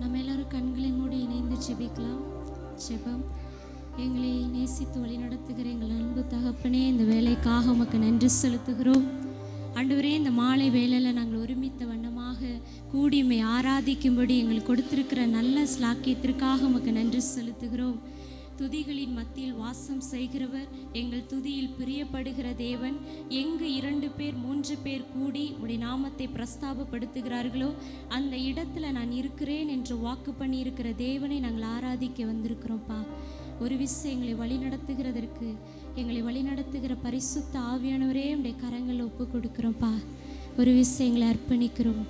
நம்ம எல்லாரும் கண்களை மூடி இணைந்து ஜெபிக்கலாம். ஜெபம். எங்களை நேசித்து வழி நடத்துகிற எங்கள் அன்பு தகப்பனே, இந்த வேலைக்காக உமக்கு நன்றி செலுத்துகிறோம். ஆண்டவரே, இந்த மாலை வேளையில் நாங்கள் ஒருமித்த வண்ணமாக கூடியுமை ஆராதிக்கும்படி எங்களுக்கு கொடுத்திருக்கிற நல்ல ஸ்லாக்கியத்திற்காக உமக்கு நன்றி செலுத்துகிறோம். துதிகளின் மத்தியில் வாசம் செய்கிறவர், எங்கள் துதியில் பிரியப்படுகிற தேவன். எங்கு 2 பேர் 3 பேர் கூடி உடைய நாமத்தை பிரஸ்தாபப்படுத்துகிறார்களோ அந்த இடத்துல நான் இருக்கிறேன் என்று வாக்கு பண்ணியிருக்கிற தேவனை நாங்கள் ஆராதிக்க வந்திருக்கிறோம்ப்பா. ஒரு விஷயம் எங்களை வழி நடத்துகிறதற்கு, எங்களை வழி நடத்துகிற பரிசுத்த ஆவியானவரே உடைய கரங்களை ஒப்பு கொடுக்குறோம்ப்பா. ஒரு விஷயம் எங்களை அர்ப்பணிக்கிறோம்.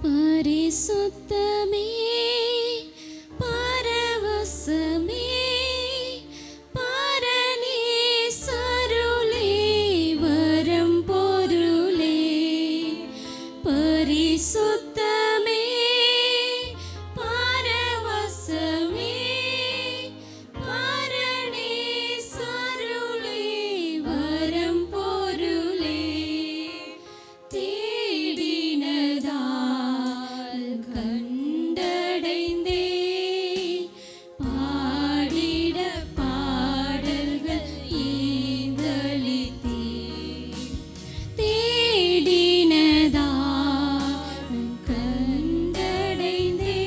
பரிசுத்தமே, பரவசமே, பரனே சருளே, வரம் பொருளே, பரிசுத்தமே, பரவசமே, பரனே சருளே, வரம் பொருளே, தேடினதால் கண்டடைந்தே, பாடிட பாடல்கள் ஈந்தளித்தே, தேடினதால் கண்டடைந்தே,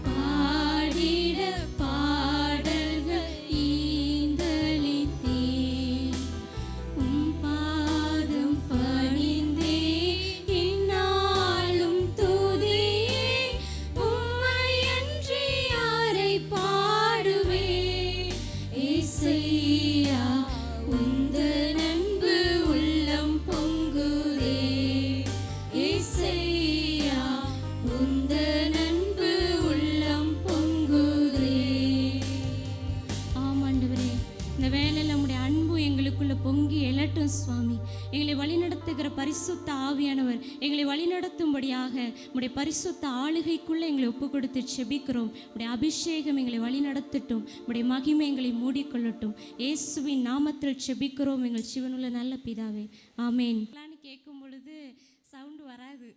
பாடிட பாடல்கள் ஈந்தளித்தே, உம் பாதம் பணிந்தே இந்நாளும் துதியே, உம்மையன்றி யாரை பாடுவேன்? இசையா, உந்தன் அன்பு உள்ளம் பொங்குதே, இசையா, உந்தன் அன்பு உள்ளம் பொங்குதே. ஆமாண்டவரே, இந்த வேளையில் நம்முடைய அன்பு எங்களுக்குள்ள பொங்கி எழட்டும் சுவாமி. எங்களை வழிநடத்துகிற பரிசுத்த ஆவியானவர் எங்களை வழிநடத்தும்படியாக உடைய பரிசுத்த ஆளுகைக்குள்ளே எங்களை ஒப்பு கொடுத்து செபிக்கிறோம். உடைய அபிஷேகம் எங்களை வழிநடத்தட்டும். உடைய மகிமை எங்களை மூடிக்கொள்ளட்டும். இயேசுவின் நாமத்தில் செபிக்கிறோம் எங்கள் சிவனுள்ள நல்ல பிதாவே, ஆமேன். கேட்கும் பொழுது சவுண்டு வராது,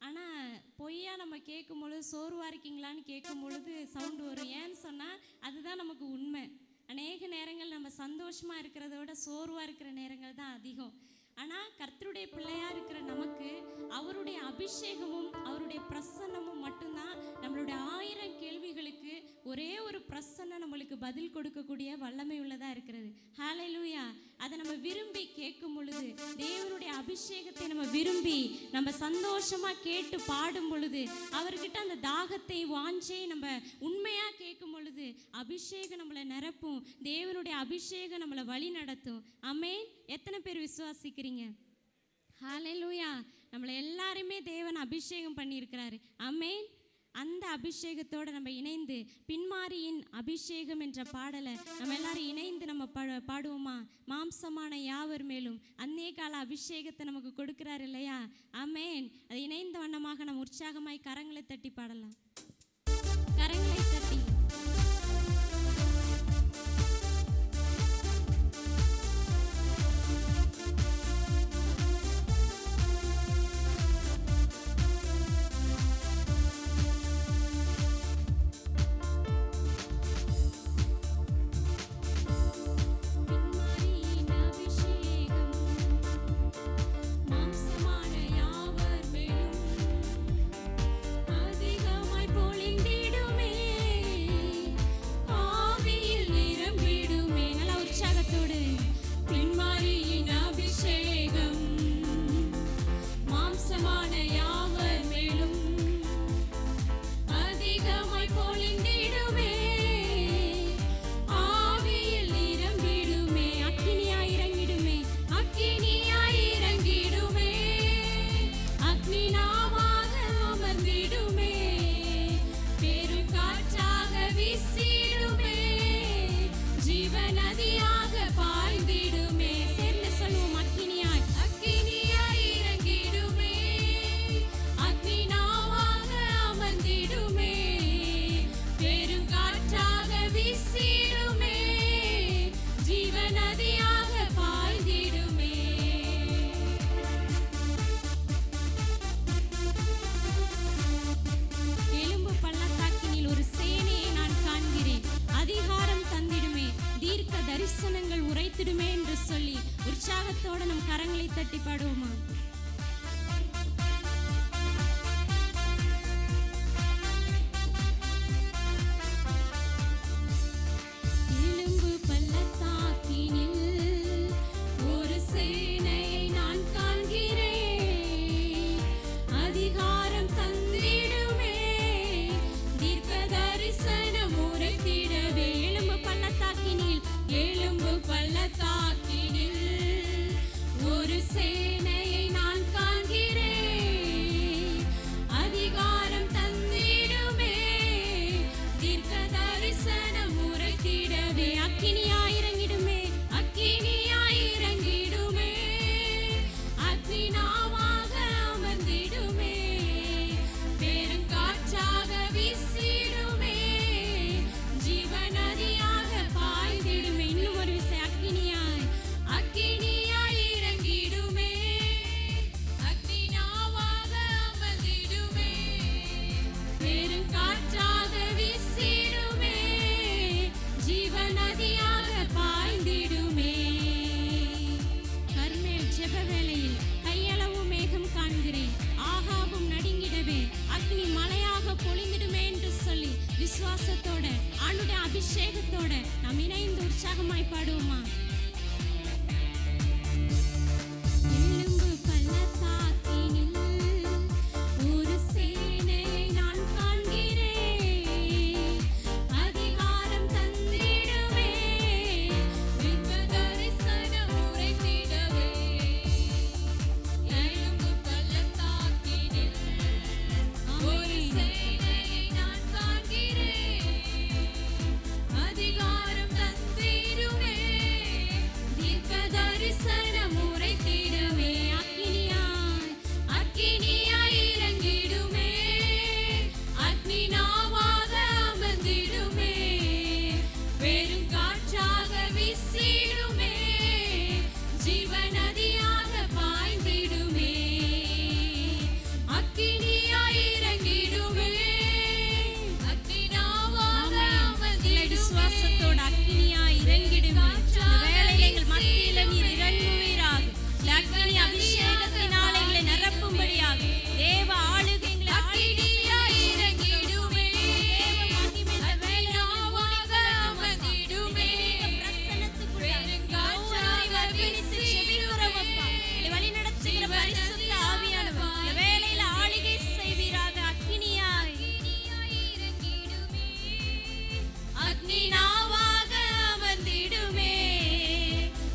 ஆனால் பொய்யா நம்ம கேட்கும் பொழுது சோர்வாக இருக்கீங்களான்னு கேட்கும் பொழுது சவுண்டு வரும். ஏன்னு சொன்னால் அதுதான் நமக்கு உண்மை. அநேக நேரங்கள் நம்ம சந்தோஷமாக இருக்கிறத விட சோர்வாக இருக்கிற நேரங்கள் தான் அதிகம். ஆனால் கர்த்தருடைய பிள்ளையாக இருக்கிற நமக்கு அவருடைய அபிஷேகமும் அவருடைய பிரசன்னமும் மட்டும்தான் நம்மளுடைய 1000 கேள்விகளுக்கு ஒரே ஒரு பிரசன்னம் நம்மளுக்கு பதில் கொடுக்கக்கூடிய வல்லமை உள்ளதாக இருக்கிறது. ஹல்லேலூயா. அதை நம்ம விரும்பி கேட்கும் பொழுது, தேவனுடைய அபிஷேகத்தை நம்ம விரும்பி நம்ம சந்தோஷமாக கேட்டு பாடும் பொழுது, அவர்கிட்ட அந்த தாகத்தை வாஞ்சை நம்ம உண்மையாக கேட்கும் பொழுது அபிஷேகம் நம்மளை நிரப்பும். தேவனுடைய அபிஷேகம் நம்மளை வழி நடத்தும். ஆமென். எத்தனை பேர் விசுவாசிக்கிறீங்க? ஹல்லேலூயா. நம்மளை எல்லாருமே தேவன் அபிஷேகம் பண்ணியிருக்கிறாரு. ஆமென். அந்த அபிஷேகத்தோடு நம்ம இணைந்து பின்மாரியின் அபிஷேகம் என்ற பாடலை நம்ம எல்லாரும் இணைந்து நம்ம பாடுவோமா? மாம்சமான யாவர் மேலும் அந்நிய கால அபிஷேகத்தை நமக்கு கொடுக்கிறார் இல்லையா? ஆமென். அது இணைந்த வண்ணமாக நம்ம உற்சாகமாய் கரங்களை தட்டி பாடலாம். கரங்களை தட்டி மாம்சமான யாவர் மேலும் அதிகமாய் தட்டி பாடுவோமா? விசுவாசத்தோட ஆண்டுடைய அபிஷேகத்தோட நாம் இணைந்து உற்சாகமாய் பாடுவோமா?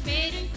பெரும்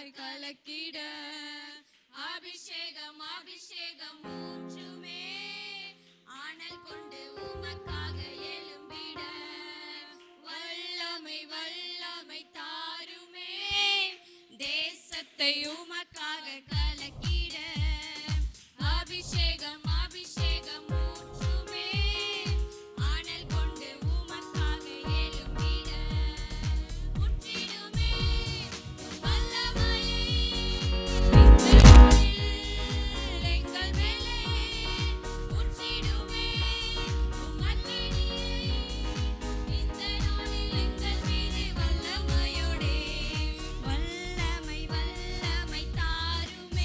உமக்காய் கலக்கிட அபிஷேகம் அபிஷேகம் ஊற்றுமே ஆனல் கொண்டு உமக்காக எழும்பிட வல்லமை வல்லமை தாருமே தேசத்தை உமக்காக கலக்கிட அபிஷேகம் அபிஷேகம் ஊற்றுமே ஆனல் கொண்டு உமக்காக எழும்பிட ஊற்றிடுமே வல்லமையை எங்கள் மேலே ஊற்றிடுமே உமக்கினியை இந்த நாளில் எங்கள் மீது வல்லமையோடே வல்லமை வல்லமை தாருமே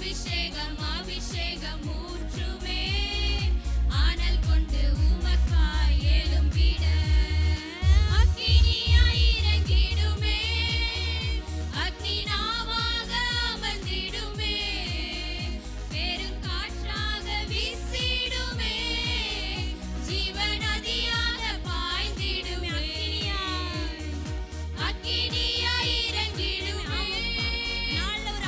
அபிஷேகம் அபிஷேகம் ஊற்றுமே ஆனல் கொண்டு உமக்காய் எழும்பிட அக்கினியாய் இறங்கிடுமே அக்னி நாவாக அமர்ந்திடுமே பெருங்காற்றாக வீசிடுமே ஜீவநதியாக பாய்ந்திடுமே அக்கினியாய் இறங்கிடுமே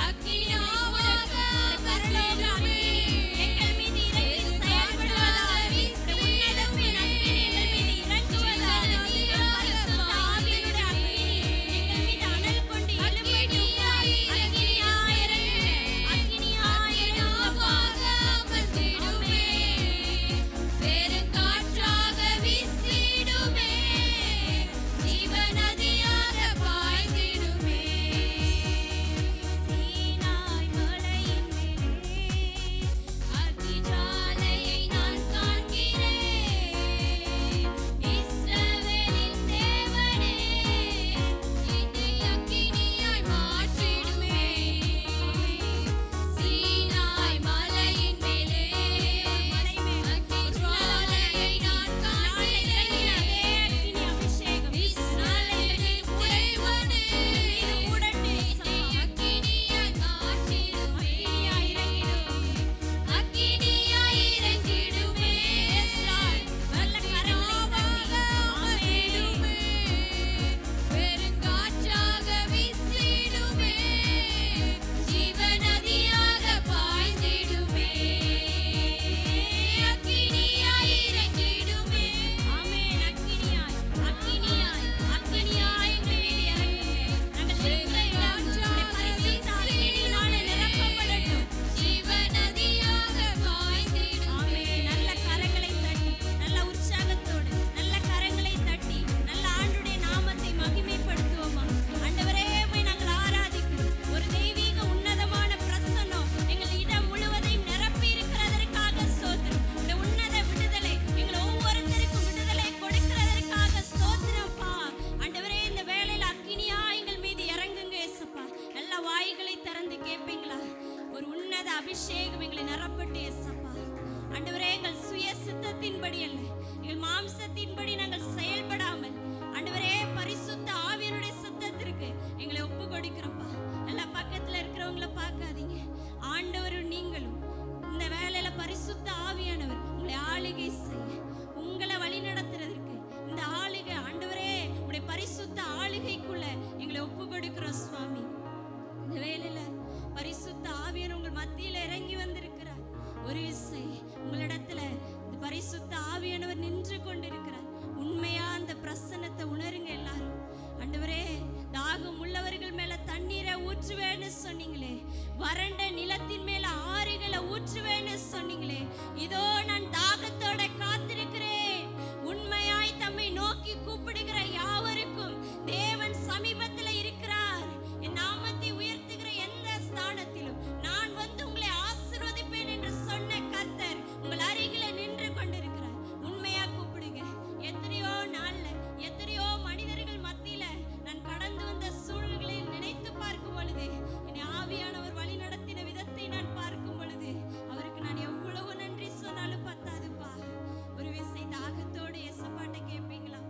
அக்னி நாவாக அமர்ந்திடுமே எங்கள் மீது இறங்கி செயல்படுவதாக உன்னதம் எங்கள் மீது இறங்குவதாக பரிசுத்த ஆவியுடைய அக்கினி எங்கள் மீது அனல் கொண்டு எழும்பட்டும் அக்கினியாய் இறங்குமே அக்கினியாய் நாவாக அமர்ந்திடுமே பெருங்காற்றாக வீசிடுமே ஜீவநதியாக பாய்ந்திடுமே சீனாய் மலையின் மேலே அக்கினிஜாலையை நான் காண்கிறேன் இஸ்ரவேலின் தேவனே என்னை அக்கினியாய் மாற்றிடுமே சீனாய் மலையின் மேலே அக்கினிஜாலையை நான் காண்கிறேன் அபிஷேகம் இஸ்ரவேலின் தேவனே உடனே அக்கினியாய் மாற்றிடுமே அக்கினியாய் இறங்கிடுமே நல்ல கரமாக அமர்ந்திடுமே பெருங்காற்றாக வீசிடுமே ஜீவநதியாக பாய்ந்திடுமே அக்கினியாய் இறங்கிடுமே ஆமென் அக்கினியாய் அக்கினியாய் அக்கினியாய் எங்கள் மீது இறங்குமே நாங்கள் இருக்கிற பரிசுத்த ஆவியினாலே நிரப்பப்படட்டும் ஜீவநதியாக பாய்ந்திடுமே ஆமென் நல்ல கரங்களை தட்டி நல்ல உற்சாகத்தோடு நல்ல கரங்களை தட்டி நல்ல ஆண்டுடைய நாமத்தை மகிமைப்படுத்துவோமா ஆண்டவரே உம்மை நாங்கள் ஆராதிக்கிறோம் ஒரு தெய்வீக உன்னதமான பிரசன்னம் எங்கள் இடம் முழுவதையும் நிரப்பி இருக்கிறதற்காக ஸ்தோத்திரம் இந்த உன்னத விடுதலை எங்கள் ஒவ்வொருத்தருக்கும் விடுதலை கொடுக்கிறதற்காக ஸ்தோத்திரம்ப்பா ஆண்டவரே இந்த வேளையில அக்கினியா எங்கள் மீது இறங்குங்க இயேசுப்பா எல்லா வாய்களை திறந்து கேட்பீங்களா ஒரு உன்னத அபிஷேகம் எங்களை நிரப்பட்டு இயேசுப்பா ஆண்டவரே எங்கள் சுய சித்தத்தின்படி அல்ல எங்கள் மாம்சத்தின்படி நாங்கள் செயல்படாமல் ஆண்டவரே பரிசுத்த ஆவியனுடைய சித்தத்திற்கு எங்களை ஒப்பு கொடுக்கிறோம்ப்பா எல்லா பக்கத்துல இருக்கிறவங்கள பார்க்காதீங்க ஆண்டவரும் நீங்களும் இந்த வேலையில பரிசுத்த ஆவியானவர் உங்களை ஆளுகை செய்ய உங்களை வழி நடத்துறதற்கு இந்த ஆளுகை ஆண்டவரே உடைய பரிசுத்த ஆளுகைக்குள்ள எங்களை ஒப்பு கொடுக்கிறோம் சுவாமி இந்த வேளையில பரிசுத்த ஆவியர் உங்கள் மத்தியில இறங்கி வந்திருக்கிறார் ஒரு விசை உங்களிடத்துல இந்த பரிசுத்த ஆவியானவர் நின்று கொண்டிருக்கிறார் உண்மையா அந்த பிரசன்னத்தை உணருங்க எல்லாரும் ஆண்டவரே தாகம் உள்ளவர்கள் மேல தண்ணீரை ஊற்றுவேன்னு சொன்னீங்களே வறண்ட நிலத்தின் மேல ஆறுகளை ஊற்றுவேன்னு சொன்னீங்களே இதோ நான் தாகத்தோட காத்திருக்கிறேன் உண்மையாய் தம்மை நோக்கி கூப்பிடுகிற யாவருக்கும் தேவன் சமீபத்துல இருக்கிறார் என் நாமத்தை உயர்த்துகிற எந்த ஸ்தானத்திலும் நான் வந்து உங்களை ஆசீர்வதிப்பேன் என்று சொன்ன கர்த்தர் உங்கள் அருகில நின்று கொண்டிருக்கிறார் உண்மையா கூப்பிடுங்க எத்தனையோ நாள்ல எத்தனையோ மனிதர்கள் மத்தியில நான் கடந்து வந்த சூழல்களில் நினைத்து பார்க்கும் பொழுது என் ஆவியானவர் வழி நடத்தின விதத்தை நான் பார்க்கும் பொழுது அவருக்கு நான் எவ்வளவு நன்றி சொன்னாலும் பத்தாதுப்பா ஒரு விசை தாகத்தோடு எசப்பாட்ட கேட்பீங்களா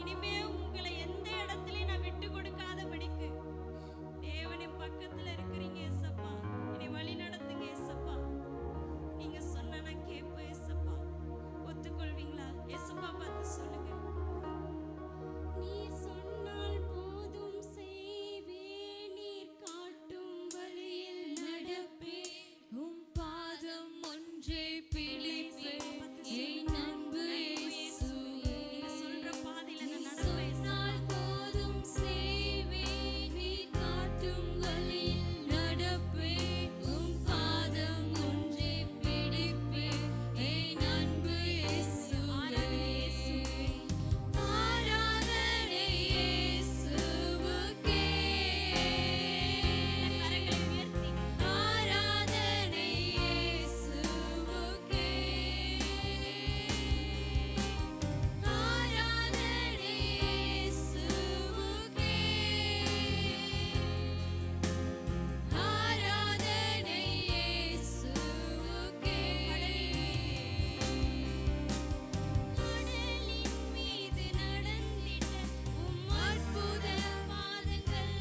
இனிமே உங்களை எந்த இடத்துலயும் நான் விட்டு கொடுக்காதபடிக்கு தேவனின் பக்கத்துல இருக்கிறீங்க ஏசப்பா. என்னை வழி நடத்துங்க ஏசப்பா. நீங்க சொன்னா நான் கேட்பேன் ஏசப்பா. ஒத்துக்கொள்வீங்களா? ஏசப்பா பார்த்து சொல்லுங்க. நீர் சொன்னால் போதும் செய்வேன், நீர் காட்டும் வழியில் நடப்பேன், உம் பாதம் ஒன்றே பிடிப்பேன், என் அன்பு இயேசுவே. நீங்க சொல்ற பாதையில நான் நீ நடப்பேன். சொன்னால் போதும் செய்வேன், நீ காட்டும் வழியில் நடப்பேன், உம் பாதம் ஒன்றே பிடிப்பேன், என் அன்பு இயேசுவே. ஆராதனை இயேசுவுக்கே. கரங்களை உயர்த்தி ஆராதனை இயேசுவுக்கே. ஆராதனை இயேசுவுக்கே. ஆராதனை இயேசுவுக்கே. கடலின் மீது நடந்திட்ட உம் அற்புத பாதங்கள்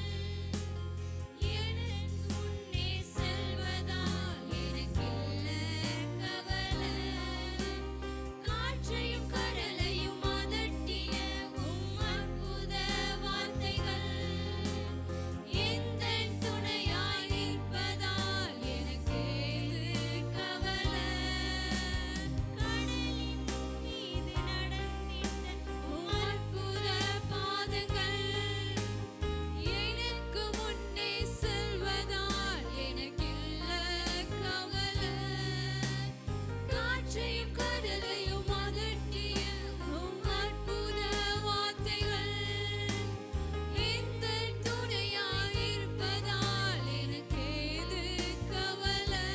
எனக்கு முன்னே செல்வதால் எனக்கில்ல கவலை. காற்றையும் கடலையும் அதட்டிய உம் அற்புத வார்த்தைகள் எந்தன் துணையாய் நிற்பதால் எனக்கேது கவலை. கடலின் மீது நடந்திட்ட உம் அற்புத பாதங்கள் எனக்கு முன்னே செல்வதால் எனக்கில்ல கவலை. காற்றையும் கடலையும் அதட்டிய உம் அற்புத வார்த்தைகள் எந்தன் துணையாய் இருப்பதால் எனக்கேது கவலை.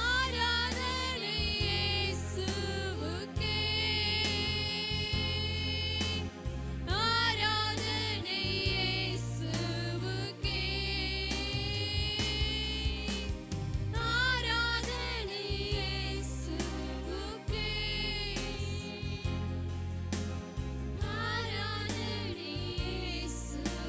ஆராதனை இயேசுவுக்கே. ஆராதனை இயேசுவுக்கே. ஆராதனை இயேசுவுக்கே. ஆராதனை இயேசுவுக்கே.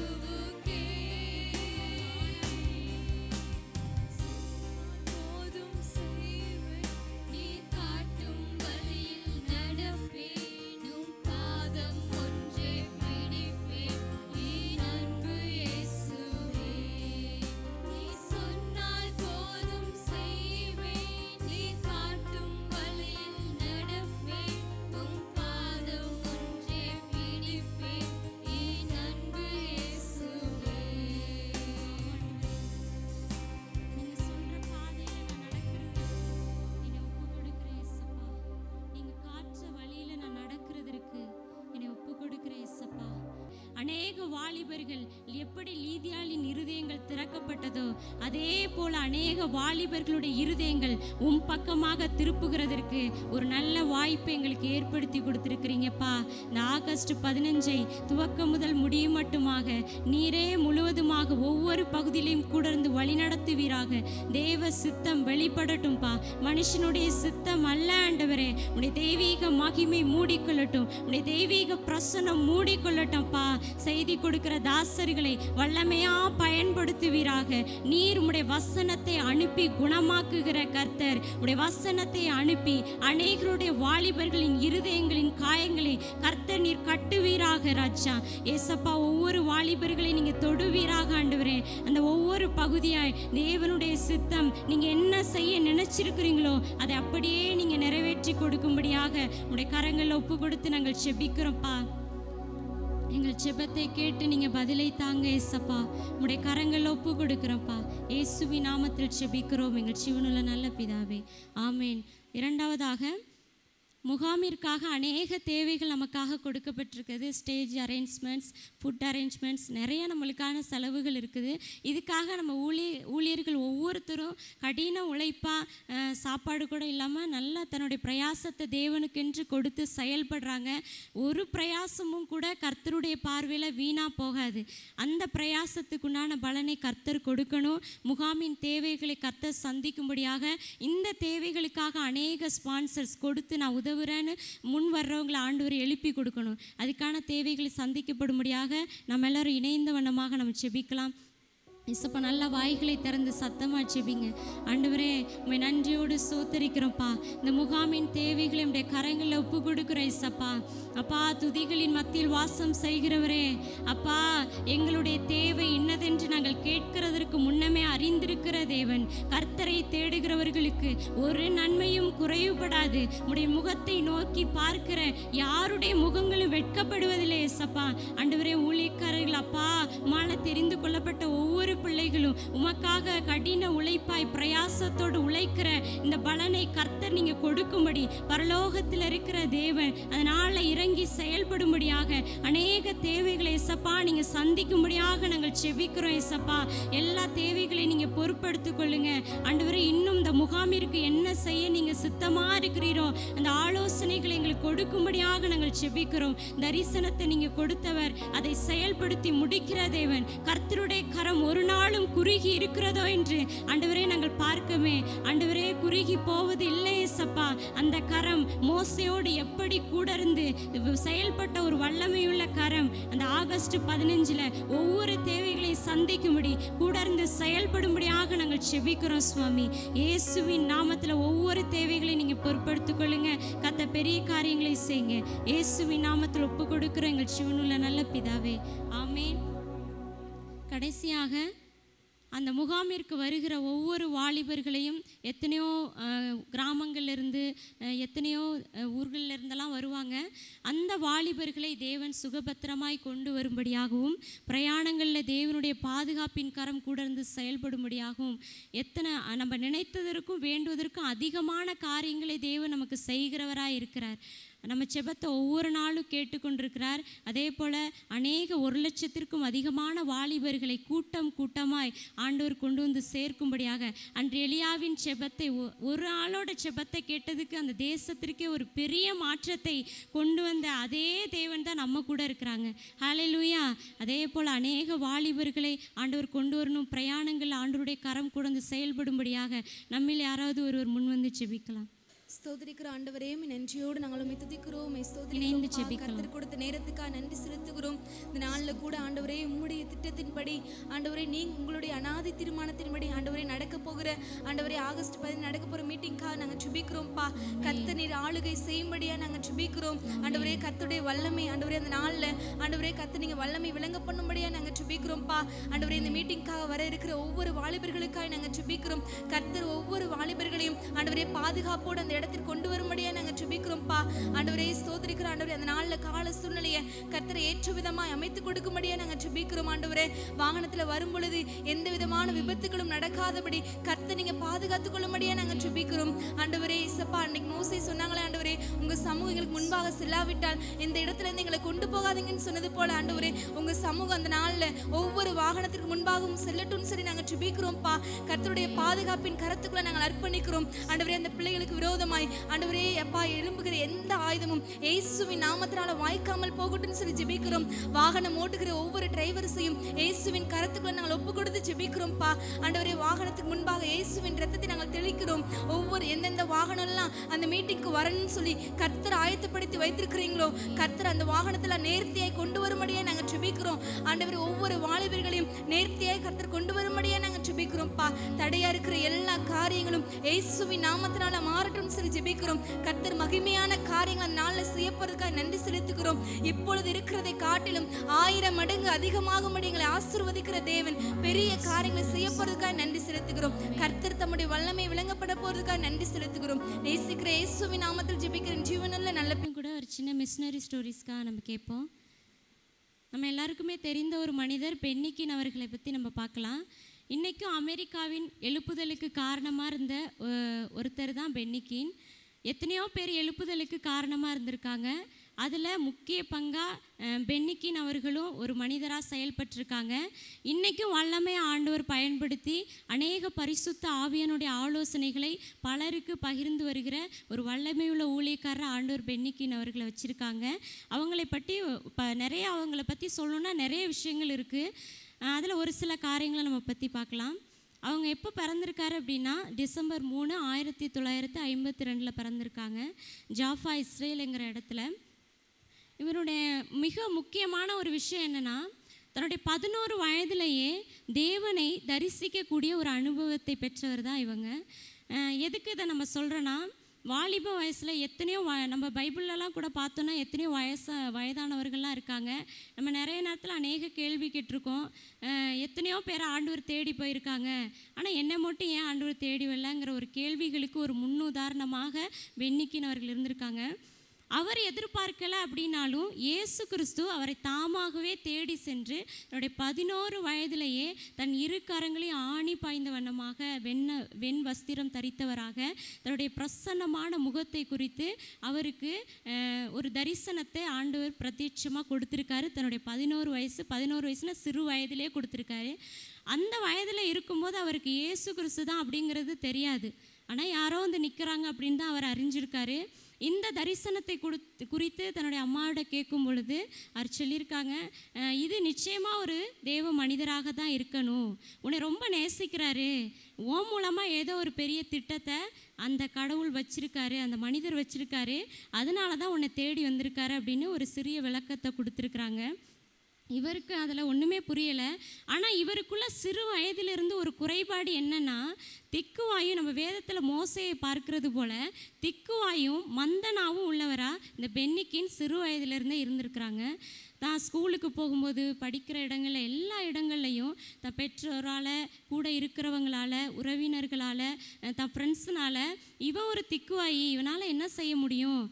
போதும் செய்வேன், நீ காட்டும் வழியில் நடப்பேன், உம் பாதம் ஒன்றே பிடிப்பேன், என் அன்பு இயேசுவே. நீ சொன்னால் போதும் செய்வேன், நீ காட்டும் வழியில் நடப்பேன், உம் பாதம் ஒன்றே பிடிப்பேன், என் அன்பு இயேசுவே. நீங்க சொல்ற பாதையில நான் நடக்கிறது என்னை ஒப்பு கொடுக்கிறேன் ஏசப்பா. நீங்க காற்ற வழியில நான் நடக்கிறதற்கு என்னை ஒப்பு கொடுக்கிறேன் ஏசப்பா. அநேக வாலிபர்கள் எப்படி லீதியாளின் இருதயங்கள் திறக்கப்பட்டதோ அதே போல அநேக வாலிபர்களுடைய இருதயங்கள் உம் பக்கமாக திருப்புகிறதற்கு ஒரு நல்ல வாய்ப்பை எங்களுக்கு ஏற்படுத்தி கொடுத்திருக்கிறீங்கப்பா. இந்த ஆகஸ்ட் 15 துவக்கம் முதல் முடியும் மட்டுமாக நீரே முழுவதுமாக ஒவ்வொரு பகுதியிலையும் கூடர்ந்து வழிநடத்துவீராக. தேவ சித்தம் வெளிப்படட்டும்பா. மனுஷனுடைய சித்தம் அல்ல ஆண்டவரே. உடைய தெய்வீக மகிமை மூடிக்கொள்ளட்டும், உடைய தெய்வீக பிரசன்னம் மூடிக்கொள்ளட்டும்பா. செய்தி கொடுக்கிற தாசர்களை வல்லமையா பயன்படுத்துவீராக. நீர் உம்முடைய வசனத்தை அனுப்பி குணமாக்குகிற கர்த்தர். உடைய வசனத்தை அனுப்பி அநேகருடைய வாலிபர்களின் இருதயங்களின் காயங்களை கர்த்தர் நீர் கட்டுவீராக ராஜா. ஏசப்பா, ஒவ்வொரு வாலிபர்களை நீங்க தொடுவீராக ஆண்டவரே. அந்த ஒவ்வொரு பகுதியாய் தேவனுடைய சித்தம் நீங்க என்ன செய்ய நினைச்சிருக்கிறீங்களோ அதை அப்படியே நீங்க நிறைவேற்றி கொடுக்கும்படியாக உடைய கரங்களில் ஒப்பு கொடுத்து நாங்கள் செபிக்கிறோம்ப்பா. எங்கள் ஜெபத்தை கேட்டு நீங்கள் பதிலை தாங்க ஏசப்பா. உடைய கரங்களில் ஒப்பு கொடுக்குறோம்ப்பா. இயேசுவின் நாமத்தில் செபிக்கிறோம் எங்கள் ஜீவனுள்ள நல்ல பிதாவே, ஆமேன். இரண்டாவதாக, முகாமிற்காக அநேக தேவைகள் நமக்காக கொடுக்கப்பட்டிருக்குது. ஸ்டேஜ் அரேஞ்ச்மெண்ட்ஸ், ஃபுட் அரேஞ்ச்மெண்ட்ஸ், நிறைய நம்மளுக்கான செலவுகள் இருக்குது. இதுக்காக நம்ம ஊழியர்கள் ஒவ்வொருத்தரும் கடின உழைப்பாக சாப்பாடு கூட இல்லாமல் நல்லா தன்னுடைய பிரயாசத்தை தேவனுக்கென்று கொடுத்து செயல்படுறாங்க. ஒரு பிரயாசமும் கூட கர்த்தருடைய பார்வையில் வீணாக போகாது. அந்த பிரயாசத்துக்குண்டான பலனை கர்த்தர் கொடுக்கணும். முகாமின் தேவைகளை கர்த்தர் சந்திக்கும்படியாக இந்த தேவைகளுக்காக அநேக ஸ்பான்சர்ஸ் கொடுத்து நான் உதவி உதவுறேன்னு முன் வர்றவங்களை ஆண்டவர் எழுப்பி கொடுக்கணும். அதுக்கான தேவைகளை சந்திக்கப்படும்படியாக நம்ம எல்லாரும் இணைந்த வண்ணமாக நம்ம செபிக்கலாம். இசப்பா நல்ல வாய்களை திறந்து சத்தமாக செபிங்க. ஆண்டவரே உம்மை நன்றியோடு சோத்தரிக்கிறோம்ப்பா. இந்த முகாமின் தேவைகளை உடைய கரங்களில் ஒப்பு கொடுக்குறோம் இசப்பா. அப்பா துதிகளின் மத்தியில் வாசம் செய்கிறவரே, அப்பா எங்களுடைய தேவை இன்னதென்று நாங்கள் கேட்கிறதற்கு முன்னமே அறிந்திருக்கிற தேவன். கர்த்தரை தேடுகிறவர்களுக்கு ஒரு நன்மையும் குறைவுபடாது. உடைய முகத்தை நோக்கி பார்க்கிற யாருடைய முகங்களும் வெட்கப்படுவதில்லை இசப்பா. ஆண்டவரே ஊழியக்காரர்கள் அப்பா உம்மால தெரிந்து கொள்ளப்பட்ட ஒவ்வொரு பிள்ளைகளும் உமக்காக கடின உழைப்பாய் பிரயாசத்தோடு உழைக்கிற இந்த பலனை கர்த்தர் நீங்க கொடுக்கும்படி பரலோகத்தில் இருக்கிற தேவன் அதனால இறங்கி செயல்படும்படியாக அநேக தேவைகளை இசப்பா நீங்க சந்திக்கும்படியாக நாங்கள் செபிக்கிறோம் இசப்பா. எல்லா தேவைகளையும் நீங்க பொறுப்படுத்திக் கொள்ளுங்க ஆண்டவரே. இன்னும் இந்த முகாமிற்கு என்ன செய்ய நீங்க சித்தமா இருக்கிறீரோ அந்த ஆலோசனைகளை எங்களுக்கு கொடுக்கும்படியாக நாங்கள் செபிக்கிறோம். தரிசனத்தை நீங்க கொடுத்தவர், அதை செயல்படுத்தி முடிக்கிற தேவன். கர்த்தருடைய கரம் ஒரு நாளும் குறுகி இருக்கிறதோ என்று ஆண்டவரே நாங்கள் பார்க்கவே. ஆண்டவரே குறுகி போவது இல்லை ஏசப்பா. அந்த கரம் மோசையோடு எப்படி கூட இருந்து செயல்பட்ட ஒரு வல்லமையுள்ள கரம் அந்த ஆகஸ்ட் 15 ஒவ்வொரு தேவைகளையும் சந்திக்கும்படி கூட இருந்து செயல்படும்படியாக நாங்கள் செபிக்கிறோம் சுவாமி. இயேசுவின் நாமத்தில் ஒவ்வொரு தேவைகளையும் நீங்க பொறுப்படுத்திக் கொள்ளுங்க. கத்த பெரிய காரியங்களை செய்யுங்க. இயேசுவின் நாமத்தில் ஒப்பு கொடுக்கிற எங்கள் சிவனுள்ள நல்ல பிதாவே, ஆமேன். கடைசியாக அந்த முகாமிற்கு வருகிற ஒவ்வொரு வாலிபர்களையும் எத்தனையோ கிராமங்கள்லேருந்து எத்தனையோ ஊர்களில் இருந்தெல்லாம் வருவாங்க. அந்த வாலிபர்களை தேவன் சுகபத்திரமாய் கொண்டு வரும்படியாகவும் பிரயாணங்களில் தேவனுடைய பாதுகாப்பின் கரம் கூட இருந்து செயல்படும்படியாகவும் எத்தனை நம்ம நினைத்ததற்கும் வேண்டுவதற்கும் அதிகமான காரியங்களை தேவன் நமக்கு செய்கிறவராய் இருக்கிறார். நம்ம செபத்தை ஒவ்வொரு நாளும் கேட்டுக்கொண்டிருக்கிறார். அதே போல் அநேக 1,00,000க்கும் அதிகமான வாலிபர்களை கூட்டம் கூட்டமாய் ஆண்டவர் கொண்டு வந்து சேர்க்கும்படியாக அன்று எலியாவின் செபத்தை ஒரு ஆளோட செபத்தை கேட்டதுக்கு அந்த தேசத்திற்கே ஒரு பெரிய மாற்றத்தை கொண்டு வந்த அதே தேவன் தான் நம்ம கூட இருக்கிறாங்க. ஹல்லேலூயா. அதே போல் அநேக வாலிபர்களை ஆண்டவர் கொண்டு வரணும். பிரயாணங்கள் ஆண்டவருடைய கரம் கூட வந்து செயல்படும்படியாக நம்மில் யாராவது ஒருவர் முன் வந்து செபிக்கலாம். ஸ்தோத்திரிக்கிற ஆண்டவரே, நன்றியோடு நாங்களும் துதிக்கிறோம். கர்த்தர் கொடுத்த நேரத்துக்காக நன்றி செலுத்துகிறோம். இந்த நாளில் கூட ஆண்டவரே உம்முடைய திட்டத்தின்படி ஆண்டவரே நீங்க உங்களுடைய அநாதி தீர்மானத்தின்படி ஆண்டவரே நடக்க போகிற ஆண்டவரே ஆகஸ்ட் 15 நடக்க போகிற மீட்டிங்காக நாங்கள் சுபிக்கிறோம்ப்பா. கர்த்தர் நீர் ஆளுகை செய்யும்படியாக நாங்கள் சுபிக்கிறோம் ஆண்டவரே. கர்த்தருடைய வல்லமை ஆண்டவரே அந்த நாளில் ஆண்டவரே கர்த்தர் நீங்கள் வல்லமை விளங்க பண்ணும்படியாக நாங்கள் சுபிக்கிறோம்ப்பா. ஆண்டவரே இந்த மீட்டிங்காக வர இருக்கிற ஒவ்வொரு வாலிபர்களுக்காக நாங்கள் சுபிக்கிறோம். கர்த்தர் ஒவ்வொரு வாலிபர்களையும் ஆண்டவரே பாதுகாப்போடு அந்த இடத்தில் கொண்டு வரும்படியா நாங்க ஜெபிக்கிறோம்ப்பா. ஆண்டவரே ஸ்தோத்திரிக்கிற ஆண்டவரே அந்த நாள்ல கால சூழ்நிலையை கர்த்தர் ஏற்ற விதமாய் அமைத்து கொடுக்கும்படியா நாங்க ஜெபிக்கிறோம். ஆண்டவரே வாகனத்துல வரும் பொழுது எந்த விதமான விபத்துகளும் நடக்காதபடி கர்த்தர் நீங்க பாதுகாத்துக் கொள்ளும்படியா நாங்க ஜெபிக்கிறோம். ஆண்டவரே இசப்பா அன்னைக்கு மோசே சொன்னாங்களே ஆண்டவரே உங்க சமூகம் எங்களுக்கு முன்பாக செல்லாவிட்டால் இந்த இடத்துல இருந்து எங்களை கொண்டு போகாதீங்கன்னு சொன்னது போல ஆண்டவரே உங்க சமூகம் அந்த நாள்ல ஒவ்வொரு வாகனத்திற்கு முன்பாகவும் செல்லட்டும் சரி நாங்க ஜெபிக்கிறோம்ப்பா. கர்த்தருடைய பாதுகாப்பின் கரத்துக்குள்ள நாங்கள் அர்ப்பணிக்கிறோம். ஆண்டவரே அந்த பிள்ளைகளுக்கு விரோதமாய் ஆண்டவரே அப்பா எழும்புகிற எந்த ஆயுதமும் இயேசுவின் நாமத்தினால வாய்க்காமல் போகட்டும் சொல்லி ஜெபிக்கிறோம். வாகனம் ஓட்டுகிற ஒவ்வொரு டிரைவர்ஸையும் இயேசுவின் கரத்துக்குள்ள நாங்கள் ஒப்பு கொடுத்து ஜெபிக்கிறோம்ப்பா. ஆண்டவரே வாகனத்துக்கு முன்பாக இயேசுவின் ரத்தத்தை நாங்கள் தெளிக்கிறோம். ஒவ்வொரு எந்தெந்த வாகனம்லாம் அந்த மீட்டிங்க்கு வரணும்னு சொல்லி கர்த்தர் ஆயத்தப்படுத்தி வைத்திருக்கிறீங்களோ கர்த்தர் அந்த வாகனத்துல நேர்த்தியாய் கொண்டு வரும்படியா நாங்கள் ஜெபிக்கிறோம். ஆண்டவரே ஒவ்வொரு வாலிபர்களையும் நேர்த்தியாய் கர்த்தர் கொண்டு வரும்படியா நாங்கள் ஜெபிக்கிறோம்ப்பா. தடையா இருக்கிற எல்லா காரியங்களும் இயேசுவின் நாமத்தினால மாறட்டும் சொல்லி ஜெபிக்கிறோம். கர்த்தர் மகிமையான காரியங்கள் நாள்ல செய்யப்படுறதுக்காக நன்றி செலுத்துகிறோம். இப்பொழுது இருக்கிறதை காட்டிலும் 1000 மடங்கு அதிகமாகும்படி எங்களை ஆசீர்வதிக்கிற தேவன் பெரிய காரியங்களை செய்யப்படுறதுக்காக நன்றி செலுத்துகிறோம். கர்த்தர் தம்முடைய வல்லமை விளங்கப்பட போறதுக்காக நன்றி செலுத்துகிறோம். நேசிக்கிற இயேசுவின் நாமத்தில் ஜெபிக்கிறேன். ஜீவனுள்ள நல்ல கூட ஒரு சின்ன மிஷனரி ஸ்டோரிஸ்க்காக நம்ம கேட்போம். நம்ம எல்லாருக்குமே தெரிந்த ஒரு மனிதர் பென்னிக்கின் அவர்களை பற்றி நம்ம பார்க்கலாம். இன்றைக்கும் அமெரிக்காவின் எழுப்புதலுக்கு காரணமாக இருந்த ஒருத்தர் தான் பென்னிக்கின். எத்தனையோ பேர் எழுப்புதலுக்கு காரணமாக இருந்திருக்காங்க. அதில் முக்கிய பங்காக பென்னிக்கின் அவர்களும் ஒரு மனிதராக செயல்பட்டிருக்காங்க. இன்றைக்கும் வல்லமை ஆண்டவர் பயன்படுத்தி அநேக பரிசுத்த ஆவியானுடைய ஆலோசனைகளை பலருக்கு பகிர்ந்து வருகிற ஒரு வல்லமையுள்ள ஊழியக்காரர் ஆண்டவர் பென்னிக்கின் அவர்களை வச்சுருக்காங்க. அவங்களை பற்றி அவங்கள பற்றி சொல்லணுன்னா நிறைய விஷயங்கள் இருக்குது. அதில் ஒரு சில காரியங்களை நம்ம பற்றி பார்க்கலாம். அவங்க எப்போ பிறந்திருக்காரு அப்படின்னா டிசம்பர் 3, 1952 பிறந்திருக்காங்க, ஜாஃபா இஸ்ரேலுங்கிற இடத்துல. இவருடைய மிக முக்கியமான ஒரு விஷயம் என்னென்னா, தன்னுடைய 11 வயதிலேயே தேவனை தரிசிக்கக்கூடிய ஒரு அனுபவத்தை பெற்றவர் தான் இவங்க. எதுக்கு இதை நம்ம சொல்கிறோன்னா, வாலிப வயசில் எத்தனையோ நம்ம பைபிள்லலாம் கூட பார்த்தோன்னா எத்தனையோ வயதானவர்கள்லாம் இருக்காங்க. நம்ம நிறைய நேரத்தில் அநேக கேள்வி கேட்டிருக்கோம். எத்தனையோ பேர் ஆண்டவர் தேடி போயிருக்காங்க, ஆனால் என்னை மட்டும் ஏன் ஆண்டவர் தேடி வரலங்கிற ஒரு கேள்விகளுக்கு ஒரு முன்னுதாரணமாக பென்னிக்கினவர்கள் இருந்திருக்காங்க. அவர் எதிர்பார்க்கலை அப்படின்னாலும் இயேசு கிறிஸ்து அவரை தாமாகவே தேடி சென்று தன்னுடைய 11 வயதிலேயே தன் இரு கரங்களையும் ஆணி பாய்ந்த வண்ணமாக வெண் வஸ்திரம் தரித்தவராக தன்னுடைய பிரசன்னமான முகத்தை குறித்து அவருக்கு ஒரு தரிசனத்தை ஆண்டவர் பிரத்யட்சமாக கொடுத்துருக்காரு. தன்னுடைய 11 வயசுனா சிறு வயதிலே கொடுத்துருக்காரு. அந்த வயதில் இருக்கும்போது அவருக்கு இயேசு கிறிஸ்து தான் அப்படிங்கிறது தெரியாது. ஆனால் யாரோ வந்து நிற்கிறாங்க அப்படின்னு தான் அவர் அறிஞ்சிருக்காரு. இந்த தரிசனத்தை குறித்து தன்னுடைய அம்மாவோட கேட்கும் பொழுது அவர் சொல்லியிருக்காங்க, இது நிச்சயமாக ஒரு தேவ மனிதராக தான் இருக்கணும், உன்னை ரொம்ப நேசிக்கிறாரு, ஓ மூலமாக ஏதோ ஒரு பெரிய திட்டத்தை அந்த கடவுள் வச்சிருக்காரு, அந்த மனிதர் வச்சிருக்காரு, அதனால தான் உன்னை தேடி வந்திருக்காரு அப்படின்னு ஒரு சிறிய விளக்கத்தை கொடுத்துருக்குறாங்க. இவருக்கு அதில் ஒன்றுமே புரியலை. ஆனால் இவருக்குள்ள சிறு வயதிலிருந்து ஒரு குறைபாடு என்னென்னா, திக்குவாயும் நம்ம வேதத்தில் மோசையை பார்க்கறது போல் திக்குவாயும் மந்தனாவும் உள்ளவராக இந்த பென்னிக்கின் சிறு வயதிலிருந்தே இருந்திருக்கிறாங்க. தான் ஸ்கூலுக்கு போகும்போது படிக்கிற இடங்களில் எல்லா இடங்கள்லையும் தன் பெற்றோரால், கூட இருக்கிறவங்களால், உறவினர்களால், தன் ஃப்ரெண்ட்ஸுனால் இவன் ஒரு திக்குவாயி, இவனால் என்ன செய்ய முடியும்,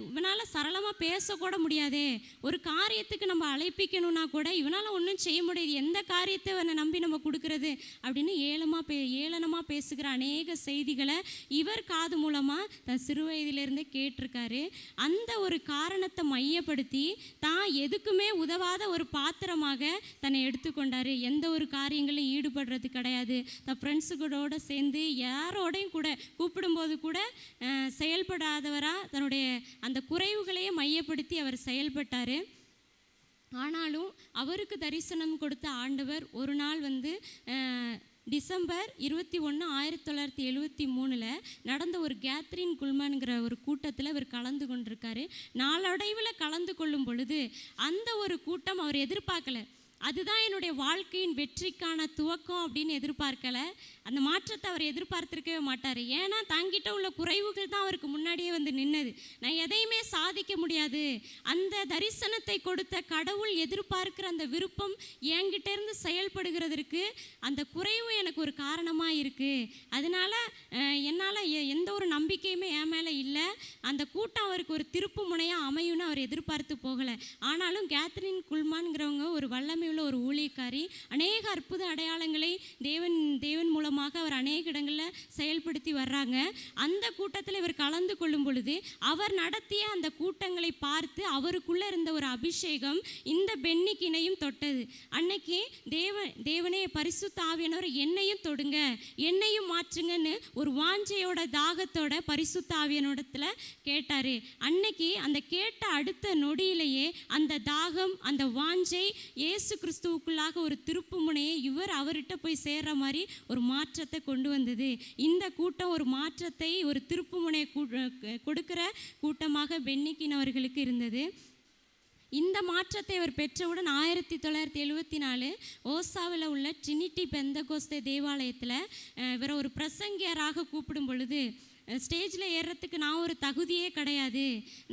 இவனால் சரளமாக பேசக்கூட முடியாதே, ஒரு காரியத்துக்கு நம்ம அழைப்பிக்கணும்னா கூட இவனால் ஒன்றும் செய்ய முடியாது, எந்த காரியத்தை இவனை நம்பி நம்ம கொடுக்கறது அப்படின்னு ஏளனமாக பேசுகிற அநேக செய்திகளை இவர் காது மூலமாக தன் சிறு வயதிலிருந்தே கேட்டிருக்காரு. அந்த ஒரு காரணத்தை மையப்படுத்தி தான் எதுக்குமே உதவாத ஒரு பாத்திரமாக தன்னை எடுத்துக்கொண்டார். எந்த ஒரு காரியங்களும் ஈடுபடுறது கிடையாது. தன் ஃப்ரெண்ட்ஸுகளோடு சேர்ந்து யாரோடையும் கூட கூப்பிடும்போது கூட செயல்படாதவராக தன்னுடைய அந்த குறைவுகளையே மையப்படுத்தி அவர் செயல்பட்டார். ஆனாலும் அவருக்கு தரிசனம் கொடுத்த ஆண்டவர் ஒரு நாள் வந்து டிசம்பர் 21, 1973 நடந்த ஒரு கேத்ரின் குல்மன்கிற ஒரு கூட்டத்தில் அவர் கலந்து கொண்டிருக்காரு. நாளடைவில் கலந்து கொள்ளும் பொழுது அந்த ஒரு கூட்டம் அவர் எதிர்பார்க்கலை. அதுதான் என்னுடைய வாழ்க்கையின் வெற்றிக்கான துவக்கம் அப்படின்னு எதிர்பார்க்கலை. அந்த மாற்றத்தை அவர் எதிர்பார்த்துருக்கவே மாட்டார். ஏன்னா தாங்கிட்ட உள்ள குறைவுகள் தான் அவருக்கு முன்னாடியே வந்து நின்னது. நான் எதையுமே சாதிக்க முடியாது, அந்த தரிசனத்தை கொடுத்த கடவுள் எதிர்பார்க்கிற அந்த விருப்பம் என்கிட்ட இருந்து செயல்படுகிறதற்கு அந்த குறைவு எனக்கு ஒரு காரணமாக இருக்குது. அதனால் என்னால் எந்த ஒரு நம்பிக்கையுமே என் மேலே இல்லை. அந்த கூட்டம் அவருக்கு ஒரு திருப்பு முனையாக அமையும்னு அவர் எதிர்பார்த்து போகலை. ஆனாலும் கேத்ரின் குல்மான்கிறவங்க ஒரு வல்லமை உள்ள ஒரு ஊழியக்காரி, அநேக அற்புத அடையாளங்களை தேவன் மூலமாக அவர் அநேக இடங்களில் செயல்படுத்தி வர்றாங்க. அந்த கூட்டத்தில் இவர் கலந்து கொள்ளும் பொழுது அவர் நடத்திய அந்த கூட்டங்களை பார்த்து அவருக்குள்ளே இருந்த ஒரு அபிஷேகம் இந்த பென்னிக்கினையும் தொட்டது. அன்னைக்கு தேவனே பரிசுத்த ஆவியானவர் என்னையும் தொடுங்க, என்னையும் மாற்றுங்கன்னு ஒரு வாஞ்சையோட தாகத்தோட பரிசுத்த ஆவியானோடத்தில் கேட்டார். அன்னைக்கு அந்த கேட்ட அடுத்த நொடியிலேயே அந்த தாகம், அந்த வாஞ்சை இயேசு கிறிஸ்துவுக்குள்ளாக ஒரு திருப்பு முனையை இவர் அவர்கிட்ட போய் சேர்ற மாதிரி ஒரு மாற்றத்தை கொண்டு வந்தது. இந்த கூட்டம் ஒரு மாற்றத்தை, ஒரு திருப்பு முனையை கொடுக்கிற கூட்டமாக பென்னிக்கினவர்களுக்கு இருந்தது. இந்த மாற்றத்தை அவர் பெற்றவுடன் 1974 ஓசாவில் உள்ள ட்ரினிட்டி பெந்தகோஸ்தே தேவாலயத்தில் இவரை ஒரு பிரசங்கியராக கூப்பிடும் பொழுது, ஸ்டேஜில் ஏறுறதுக்கு நான் ஒரு தகுதியே கிடையாது,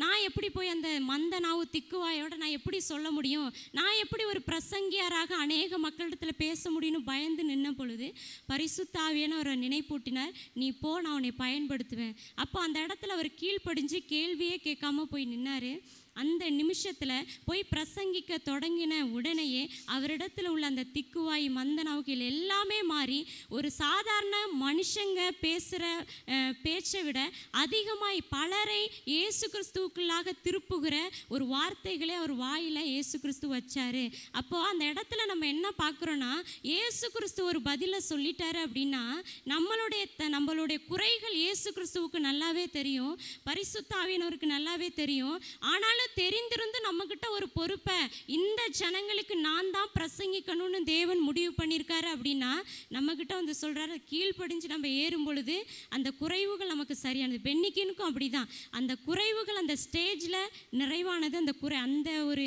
நான் எப்படி போய் அந்த மந்த நாவு திக்குவாயோட நான் எப்படி சொல்ல முடியும், நான் எப்படி ஒரு பிரசங்கியாராக அநேக மக்களிடத்தில் பேச முடியும்னு பயந்து நின்ன பொழுது பரிசுத்த ஆவியான அவரை நினைப்பூட்டினார், நீ போ, நான் உன்னை பயன்படுத்துவேன். அப்போ அந்த இடத்துல அவர் கீழ்ப்படிஞ்சு கேள்வியே கேட்காம போய் நின்னார். அந்த நிமிஷத்தில் போய் பிரசங்கிக்க தொடங்கின உடனேயே அவரிடத்தில் உள்ள அந்த திக்குவாய், மந்தனாவுகள் எல்லாமே மாறி ஒரு சாதாரண மனுஷங்க பேசுகிற பேச்சை விட அதிகமாய் பலரை இயேசு கிறிஸ்துவுக்குள்ளாக திருப்புகிற ஒரு வார்த்தைகளே அவர் வாயில் இயேசு கிறிஸ்து வச்சார். அப்போது அந்த இடத்துல நம்ம என்ன பார்க்குறோன்னா, இயேசு கிறிஸ்து ஒரு பதிலை சொல்லிட்டாரு அப்படின்னா நம்மளுடைய குறைகள் இயேசு கிறிஸ்துவுக்கு நல்லாவே தெரியும், பரிசுத்த ஆவியானவருக்கு நல்லாவே தெரியும். ஆனாலும் தெரிந்திருந்து நம்மக்கிட்ட ஒரு பொறுப்பை இந்த ஜனங்களுக்கு நான் தான் பிரசங்கிக்கணும்னு தேவன் முடிவு பண்ணியிருக்காரு அப்படின்னா நம்மக்கிட்ட வந்து சொல்கிறாரு, கீழ்ப்படிஞ்சு நம்ம ஏறும் பொழுது அந்த குறைவுகள் நமக்கு சரியானது. பென்னிக்கினுக்கும் அப்படி தான். அந்த குறைவுகள் அந்த ஸ்டேஜில் நிறைவானது. அந்த ஒரு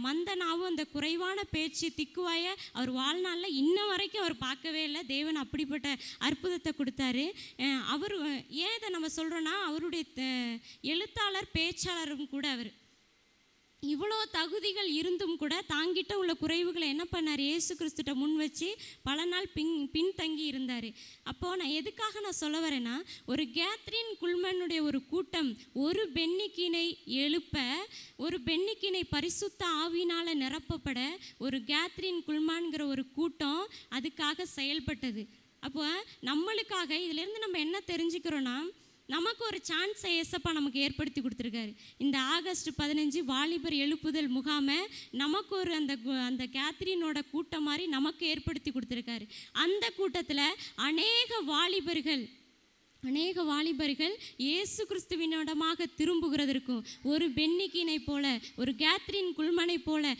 மந்தனாவும் அந்த குறைவான பேச்சு திக்குவாய அவர் வாழ்நாளில் இன்ன வரைக்கும் அவர் பார்க்கவே இல்லை. தேவன் அப்படிப்பட்ட அற்புதத்தை கொடுத்தாரு. அவர் ஏன் இதை நம்ம சொல்கிறோன்னா, அவருடைய எழுத்தாளர் பேச்சாளரும் கூட அவர் இவ்வளோ தகுதிகள் இருந்தும் கூட தாங்கிட்ட உள்ள குறைவுகளை என்ன பண்ணார், இயேசு கிறிஸ்துட்ட முன் வச்சு பல நாள் பின்தங்கி இருந்தார். அப்போது நான் எதுக்காக சொல்ல வரேன்னா, ஒரு கேத்ரின் குல்மனுடைய ஒரு கூட்டம் ஒரு பென்னிக்கினை எழுப்ப, ஒரு பென்னிக்கினை பரிசுத்த ஆவியினால் நிரப்பப்பட ஒரு கேத்ரின் குல்மான்கிற ஒரு கூட்டம் அதுக்காக செயல்பட்டது. அப்போ நம்மளுக்காக இதிலேருந்து நம்ம என்ன தெரிஞ்சுக்கிறோன்னா, நமக்கு ஒரு சான்ஸை ஏசப்பா நமக்கு ஏற்படுத்தி கொடுத்துருக்காரு. இந்த ஆகஸ்ட் 15 வாலிபர் எழுப்புதல் முகாமை நமக்கு ஒரு அந்த கேத்ரினோட கூட்டம் மாதிரி நமக்கு ஏற்படுத்தி கொடுத்துருக்காரு. அந்த கூட்டத்தில் அநேக வாலிபர்கள் இயேசு கிறிஸ்துவினிடமாக திரும்புகிறதற்கும், ஒரு பென்னிக்கினை போல, ஒரு கேத்ரின் குல்மனை போல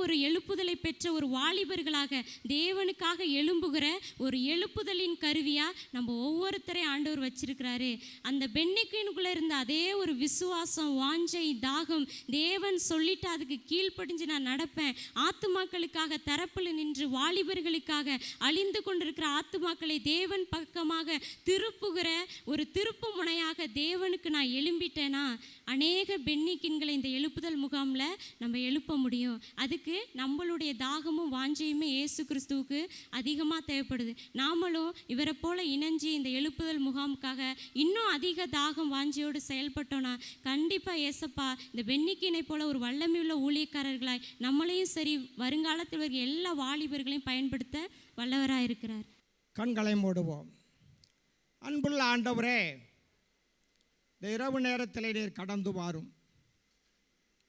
ஒரு எழுப்புதலை பெற்ற ஒரு வாலிபர்களாக தேவனுக்காக எழும்புகிற ஒரு எழுப்புதலின் கருவியாக நம்ம ஒவ்வொருத்தரையும் ஆண்டவர் வச்சிருக்கிறாரு. அந்த பென்னிக்கினுக்குள்ளே இருந்த அதே ஒரு விசுவாசம், வாஞ்சை, தாகம், தேவன் சொல்லிட்டு அதுக்கு கீழ்ப்படிஞ்சு நான் நடப்பேன், ஆத்துமாக்களுக்காக தரப்பில் நின்று வாலிபர்களுக்காக அழிந்து கொண்டிருக்கிற ஆத்துமாக்களை தேவன் பக்கமாக திருப்புகிற ஒரு திருப்பு முனையாக தேவனுக்கு நான் எழும்பிட்டேனா, அநேக பென்னிக்கின்களை இந்த எழுப்புதல் முகாமில் நம்ம எழுப்ப முடியும். அதுக்கு நம்மளுடைய தாகமும் வாஞ்சையுமே இயேசு கிறிஸ்துவுக்கு அதிகமாக தேவைப்படுது. நாமளும் இவரை போல இணைஞ்சி இந்த எழுப்புதல் முகாமுக்காக இன்னும் அதிக தாகம் வாஞ்சியோடு செயல்பட்டோன்னா கண்டிப்பாக ஏசப்பா இந்த பென்னிக்கினை போல ஒரு வல்லமையுள்ள ஊழியக்காரர்களாய் நம்மளையும் சரி வருங்காலத்தில் வரைக்கும் எல்லா வாலிபர்களையும் பயன்படுத்த வல்லவராக இருக்கிறார். கண்களை மூடுவோம். அன்புள்ள ஆண்டவரே, இந்த இரவு நேரத்தில் நீர் கடந்து வாரும்.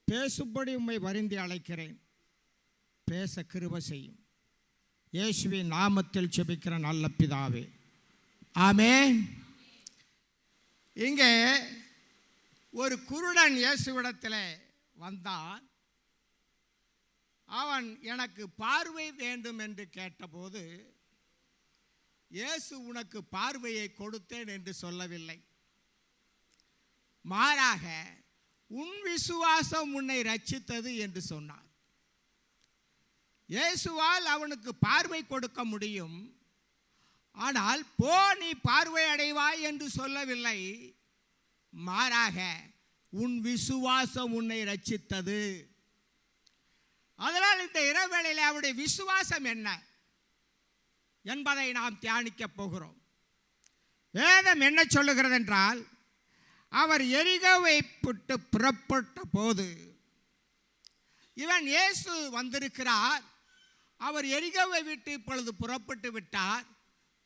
பேசும்படி உம்மை வருந்தி அழைக்கிறேன். பேச கிருபை செய்யும். இயேசுவின் நாமத்தில் ஜெபிக்கிற நல்ல பிதாவே, ஆமென். இங்கே ஒரு குருடன் இயேசுவிடத்தில் வந்தான். அவன் எனக்கு பார்வை வேண்டும் என்று கேட்டபோது இயேசு உனக்கு பார்வையை கொடுத்தேன் என்று சொல்லவில்லை. மாறாக உன் விசுவாசம் உன்னை ரட்சித்தது என்று சொன்னார். இயேசுவால் அவனுக்கு பார்வை கொடுக்க முடியும், ஆனால் போ நீ பார்வை அடைவாய் என்று சொல்லவில்லை. மாறாக உன் விசுவாசம் உன்னை ரட்சித்தது. அதனால் இந்த இரவேளையில் அவருடைய விசுவாசம் என்ன என்பதை நாம் தியானிக்க போகிறோம். வேதம் என்ன சொல்லுகிறது என்றால், அவர் எரிகோவை விட்டு புறப்பட்ட போது, இவன் இயேசு வந்திருக்கிறார், அவர் எரிகோவை விட்டு இப்பொழுது புறப்பட்டு விட்டார்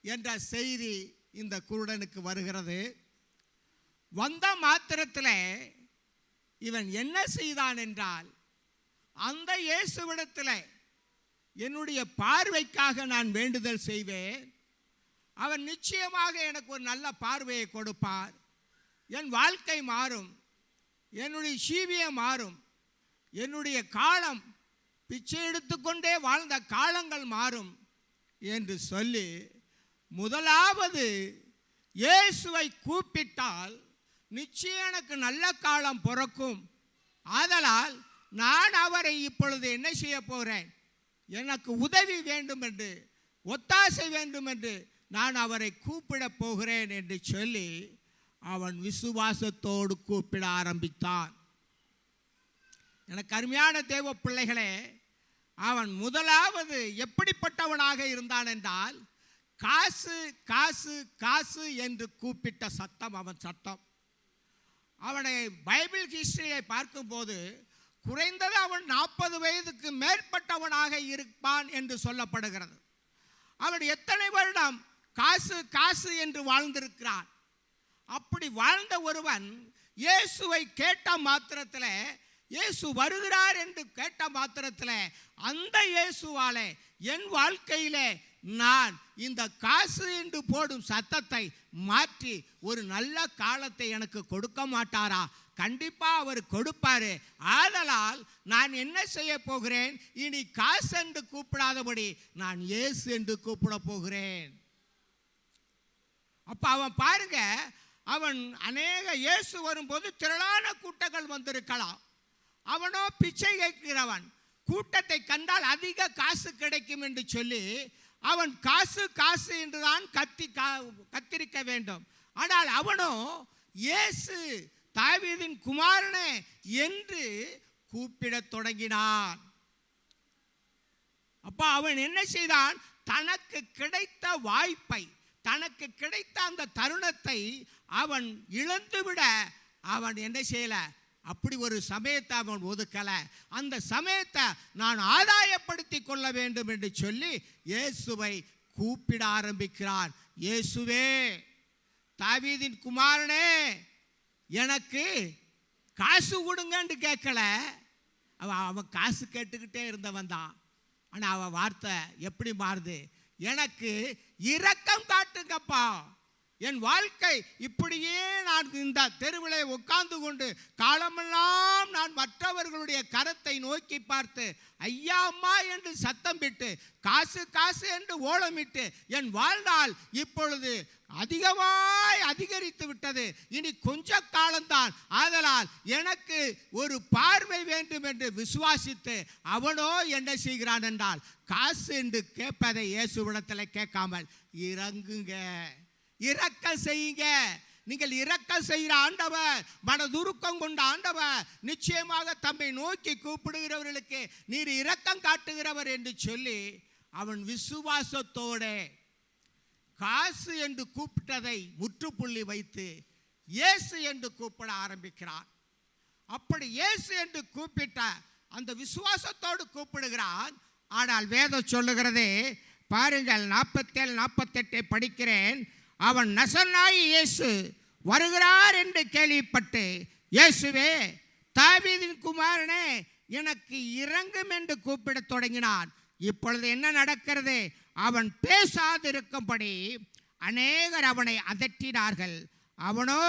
என்ற செய்தி இந்த குருடனுக்கு வருகிறது. வந்த மாத்திரத்தில் இவன் என்ன செய்தான் என்றால், அந்த இயேசுவிடத்தில் என்னுடைய பார்வைக்காக நான் வேண்டுதல் செய்வேன், அவர் நிச்சயமாக எனக்கு ஒரு நல்ல பார்வையை கொடுப்பார், என் வாழ்க்கை மாறும், என்னுடைய ஜீவியம் மாறும், என்னுடைய காலம் பிச்சை எடுத்துக்கொண்டே வாழ்ந்த காலங்கள் மாறும் என்று சொல்லி முதலாவது இயேசுவை கூப்பிட்டால் நிச்சயம் எனக்கு நல்ல காலம் பிறக்கும், ஆதலால் நான் அவரை இப்பொழுது என்ன செய்ய போகிறேன், எனக்கு உதவி வேண்டும் என்று, ஒத்தாசை வேண்டும் என்று நான் அவரை கூப்பிட போகிறேன் என்று சொல்லி அவன் விசுவாசத்தோடு கூப்பிட ஆரம்பித்தான். எனக்கு அருமையான தேவ பிள்ளைகளே, அவன் முதலாவது எப்படிப்பட்டவனாக இருந்தான் என்றால், காசு காசு காசு என்று கூப்பிட்ட சத்தம் அவன் சத்தம். அவனை பைபிள் ஹிஸ்டரியை பார்க்கும்போது குறைந்தது அவன் 40 வயதுக்கு மேற்பட்டவனாக இருப்பான் என்று சொல்லப்படுகிறது. அவன் எத்தனை வருடம் காசு காசு என்று வாழ்ந்திருக்கிறான். அப்படி வாழ்ந்த ஒருவன் இயேசுவை கேட்ட மாத்திரத்தில், இயேசு வருகிறார் என்று கேட்ட மாத்திரத்தில், அந்த இயேசுவாலே என் வாழ்க்கையிலே நான் இந்த காசு என்று போடும் சத்தத்தை மாற்றி ஒரு நல்ல காலத்தை எனக்கு கொடுக்க மாட்டாரா, கண்டிப்பா அவர் கொடுப்பாரு. ஆதலால் நான் என்ன செய்ய போகிறேன், இனி காசு என்று கூப்பிடாதபடி நான் இயேசு என்று கூப்பிட போகிறேன். அப்ப அவன் பாருங்க, அவன் அநேக இயேசு வரும்போது திரளான கூட்டங்கள் வந்திருக்கலாம். அவனோ பிச்சை கேட்கிறவன். கூட்டத்தை கண்டால் அதிக காசு கிடைக்கும் என்று சொல்லி அவன் காசு காசு என்றுதான் கத்திரிக்க வேண்டும். ஆனால் அவனோ இயேசு தாவீதின் குமாரனே என்று கூப்பிடத் தொடங்கினான். அப்ப அவன் என்ன செய்தான், தனக்கு கிடைத்த வாய்ப்பை, தனக்கு கிடைத்த அந்த தருணத்தை அவன் இழந்துவிட அவன் என்ன செய்யல, அப்படி ஒரு சமயத்தை அவன் ஒதுக்கல. அந்த சமயத்தை நான் ஆதாயப்படுத்தி கொள்ள வேண்டும் என்று சொல்லி இயேசுவை கூப்பிட ஆரம்பிக்கிறான். இயேசுவே தாவீதின் குமாரனே எனக்கு காசு கொடுங்கன்னு கேட்கல. அவன் காசு கேட்டுக்கிட்டே இருந்தவன் தான். ஆனால் அவன் வார்த்தை எப்படி மாறுது, எனக்கு இரக்கம் காட்டுங்கப்பா. என் வாழ்க்கை இப்படியே நான் இந்த தெருவிலே உட்கார்ந்து கொண்டு காலமெல்லாம் நான் மற்றவர்களுடைய கரத்தை நோக்கி பார்த்து ஐயா அம்மா என்று சத்தம் விட்டு காசு காசு என்று ஓலமிட்டு என் வாழ்நாள் இப்பொழுது அதிகரித்து விட்டது. இனி கொஞ்ச காலம்தான். ஆதலால் எனக்கு ஒரு பார்வை வேண்டும் என்று விசுவாசித்து அவனோ என்ன செய்கிறான் என்றால், காசு என்று கேட்பதை இயேசுவிடத்தில் கேட்காமல் இறங்குங்க, இரக்கம் செய்யுங்க. நீங்கள் இரக்கம் செய்கிற ஆண்டவர், மனதுருக்கம் கொண்ட ஆண்டவர், நிச்சயமாக தம்மை நோக்கி கூப்பிடுகிறவர்களுக்கு நீர் இரக்கம் காட்டுகிறவர் என்று சொல்லி அவன் விசுவாசத்தோட காசு என்று கூப்பிட்டதை முற்றுப்புள்ளி வைத்து இயேசு என்று கூப்பிட ஆரம்பிக்கிறான். அப்படி இயேசு என்று கூப்பிட்ட அந்த விசுவாசத்தோடு கூப்பிடுகிறான். ஆனால் வேதம் சொல்லுகிறதே பாருங்கள், 47 48 படிக்கிறேன். அவன் நசரேயனாகிய இயேசு வருகிறார் என்று கேள்விப்பட்டு, இயேசுவே தாவீதின் குமாரனே எனக்கு இரங்கும் என்று கூப்பிடத் தொடங்கினான். இப்பொழுது என்ன நடக்கிறது, அவன் பேசாதிருக்கும்படி அநேகர் அவனை அதட்டினார்கள். அவனோ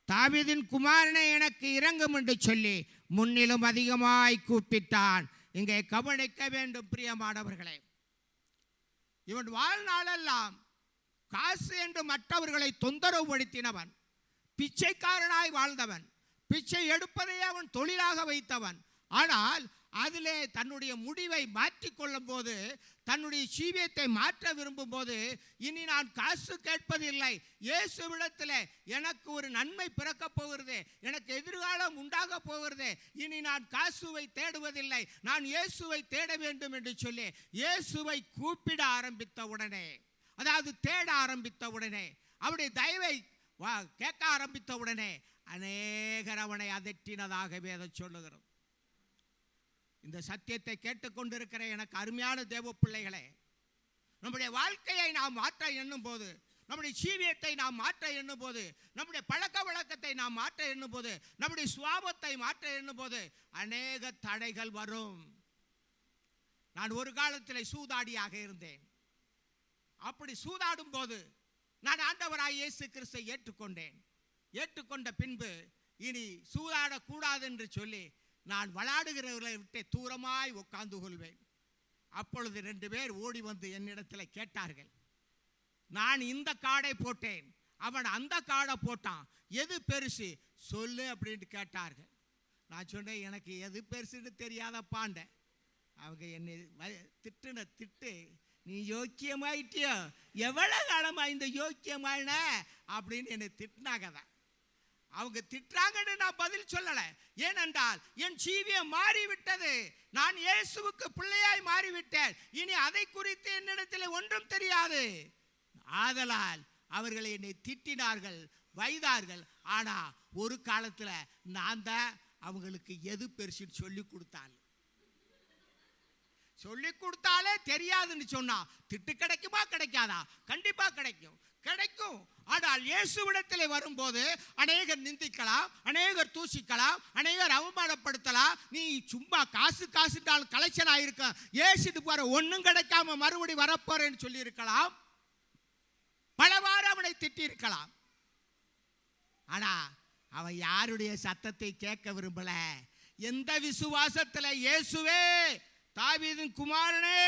தாவீதின் குமாரனே எனக்கு இரங்கும் என்று சொல்லி முன்னிலும் அதிகமாய் கூப்பிட்டான். இங்கே கவனிக்க வேண்டும் பிரியமானவர்களே, இவன் வாழ்நாளெல்லாம் காசு என்று மற்றவர்களை தொந்தரவுபடுத்தினவன், பிச்சைக்காரனாய் வாழ்ந்தவன், பிச்சை எடுப்பதை அவன் தொழிலாக வைத்தவன். ஆனால் அதிலே தன்னுடைய முடிவை மாற்றிக்கொள்ளும் போது, தன்னுடைய ஜீவியத்தை மாற்ற விரும்பும் போது, இனி நான் காசு கேட்பதில்லை, இயேசுவிடத்தில் எனக்கு ஒரு நன்மை பிறக்கப் போகிறது, எனக்கு எதிர்காலம் உண்டாக போகிறது, இனி நான் காசுவை தேடுவதில்லை, நான் இயேசுவை தேட வேண்டும் என்று சொல்லி இயேசுவை கூப்பிட ஆரம்பித்த உடனே, அதாவது தேட ஆரம்பித்த உடனே, அவருடைய தயவை கேட்க ஆரம்பித்த உடனே அநேகர் அவனை அதட்டினதாக வேதம் சொல்லுகிறது. இந்த சத்தியத்தை கேட்டுக்கொண்டிருக்கிற எனக்கு அருமையான தேவ பிள்ளைகளே, நம்முடைய வாழ்க்கையை நாம் மாற்ற எண்ணும் போது, நம்முடைய ஜீவியத்தை நாம் மாற்ற எண்ணும் போது, நம்முடைய பழக்க வழக்கத்தை நாம் மாற்ற எண்ணும் போது, நம்முடைய சுவாபத்தை மாற்ற எண்ணும் போது அநேக தடைகள் வரும். நான் ஒரு காலத்தில் சூதாடியாக இருந்தேன். அப்படி சூதாடும் போது நான் ஆண்டவராய் இயேசு கிறிஸ்துவை ஏற்றுக்கொண்டேன். ஏற்றுக்கொண்ட பின்பு இனி சூதாடக்கூடாது என்று சொல்லி நான் விளையாடுகிறவர்களை விட்டு தூரமாய் உட்கார்ந்து கொள்வேன். அப்பொழுது 2 பேர் ஓடி வந்து என்னிடத்தில் கேட்டார்கள், நான் இந்த காடை போட்டேன், அவன் அந்த காடை போட்டான், எது பெருசு சொல்லு அப்படின்ட்டு கேட்டார்கள். நான் சொன்னேன், எனக்கு எது பெருசுன்னு தெரியாதப்பாண்ட. அவங்க என்னை திட்டுன திட்டு, நீ யோக்கியமாயிட்டியோ, எவ்வளவு காலமா இந்த யோக்கியமான அப்படின்னு என்னை திட்டினாங்க. அவங்க திட்டுறாங்கன்னு நான் பதில் சொல்லலை. ஏனென்றால் என் ஜீவியம் மாறிவிட்டது. நான் இயேசுவுக்கு பிள்ளையாய் மாறிவிட்டேன். இனி அதை குறித்து என்னிடத்தில் ஒன்றும் தெரியாது. ஆதலால் அவர்கள் என்னை திட்டினார்கள், வைத்தார்கள். ஆனா ஒரு காலத்தில் நான் தான் அவங்களுக்கு எது பெருசுன்னு சொல்லி கொடுத்தாள். சொல்லி கொடுத்தாலே தெரியாதுன்னு சொன்னா திட்டு கிடைக்குமா கிடைக்காதா? கண்டிப்பா கிடைக்கும், கிடைக்கும். ஆனால் இயேசுவிடத்திலே வரும்போது அநேகர் நிந்திக்கலாம், அநேகர் தூசிக்கலாம், அநேகர் அவமானப்படுத்தலாம். நீ சும்மா காசு காசுட்டால் கலெக்ஷன் ஆயிருக்க, ஏசிட்டு போற ஒன்றும் கிடைக்காம மறுபடி வரப்போறேன்னு சொல்லி இருக்கலாம். பலவாறு அவனை திட்டி இருக்கலாம். ஆனா அவன் யாருடைய சத்தத்தை கேட்க விரும்பல. எந்த விசுவாசத்தில் இயேசுவே தாவீதின் குமாரனே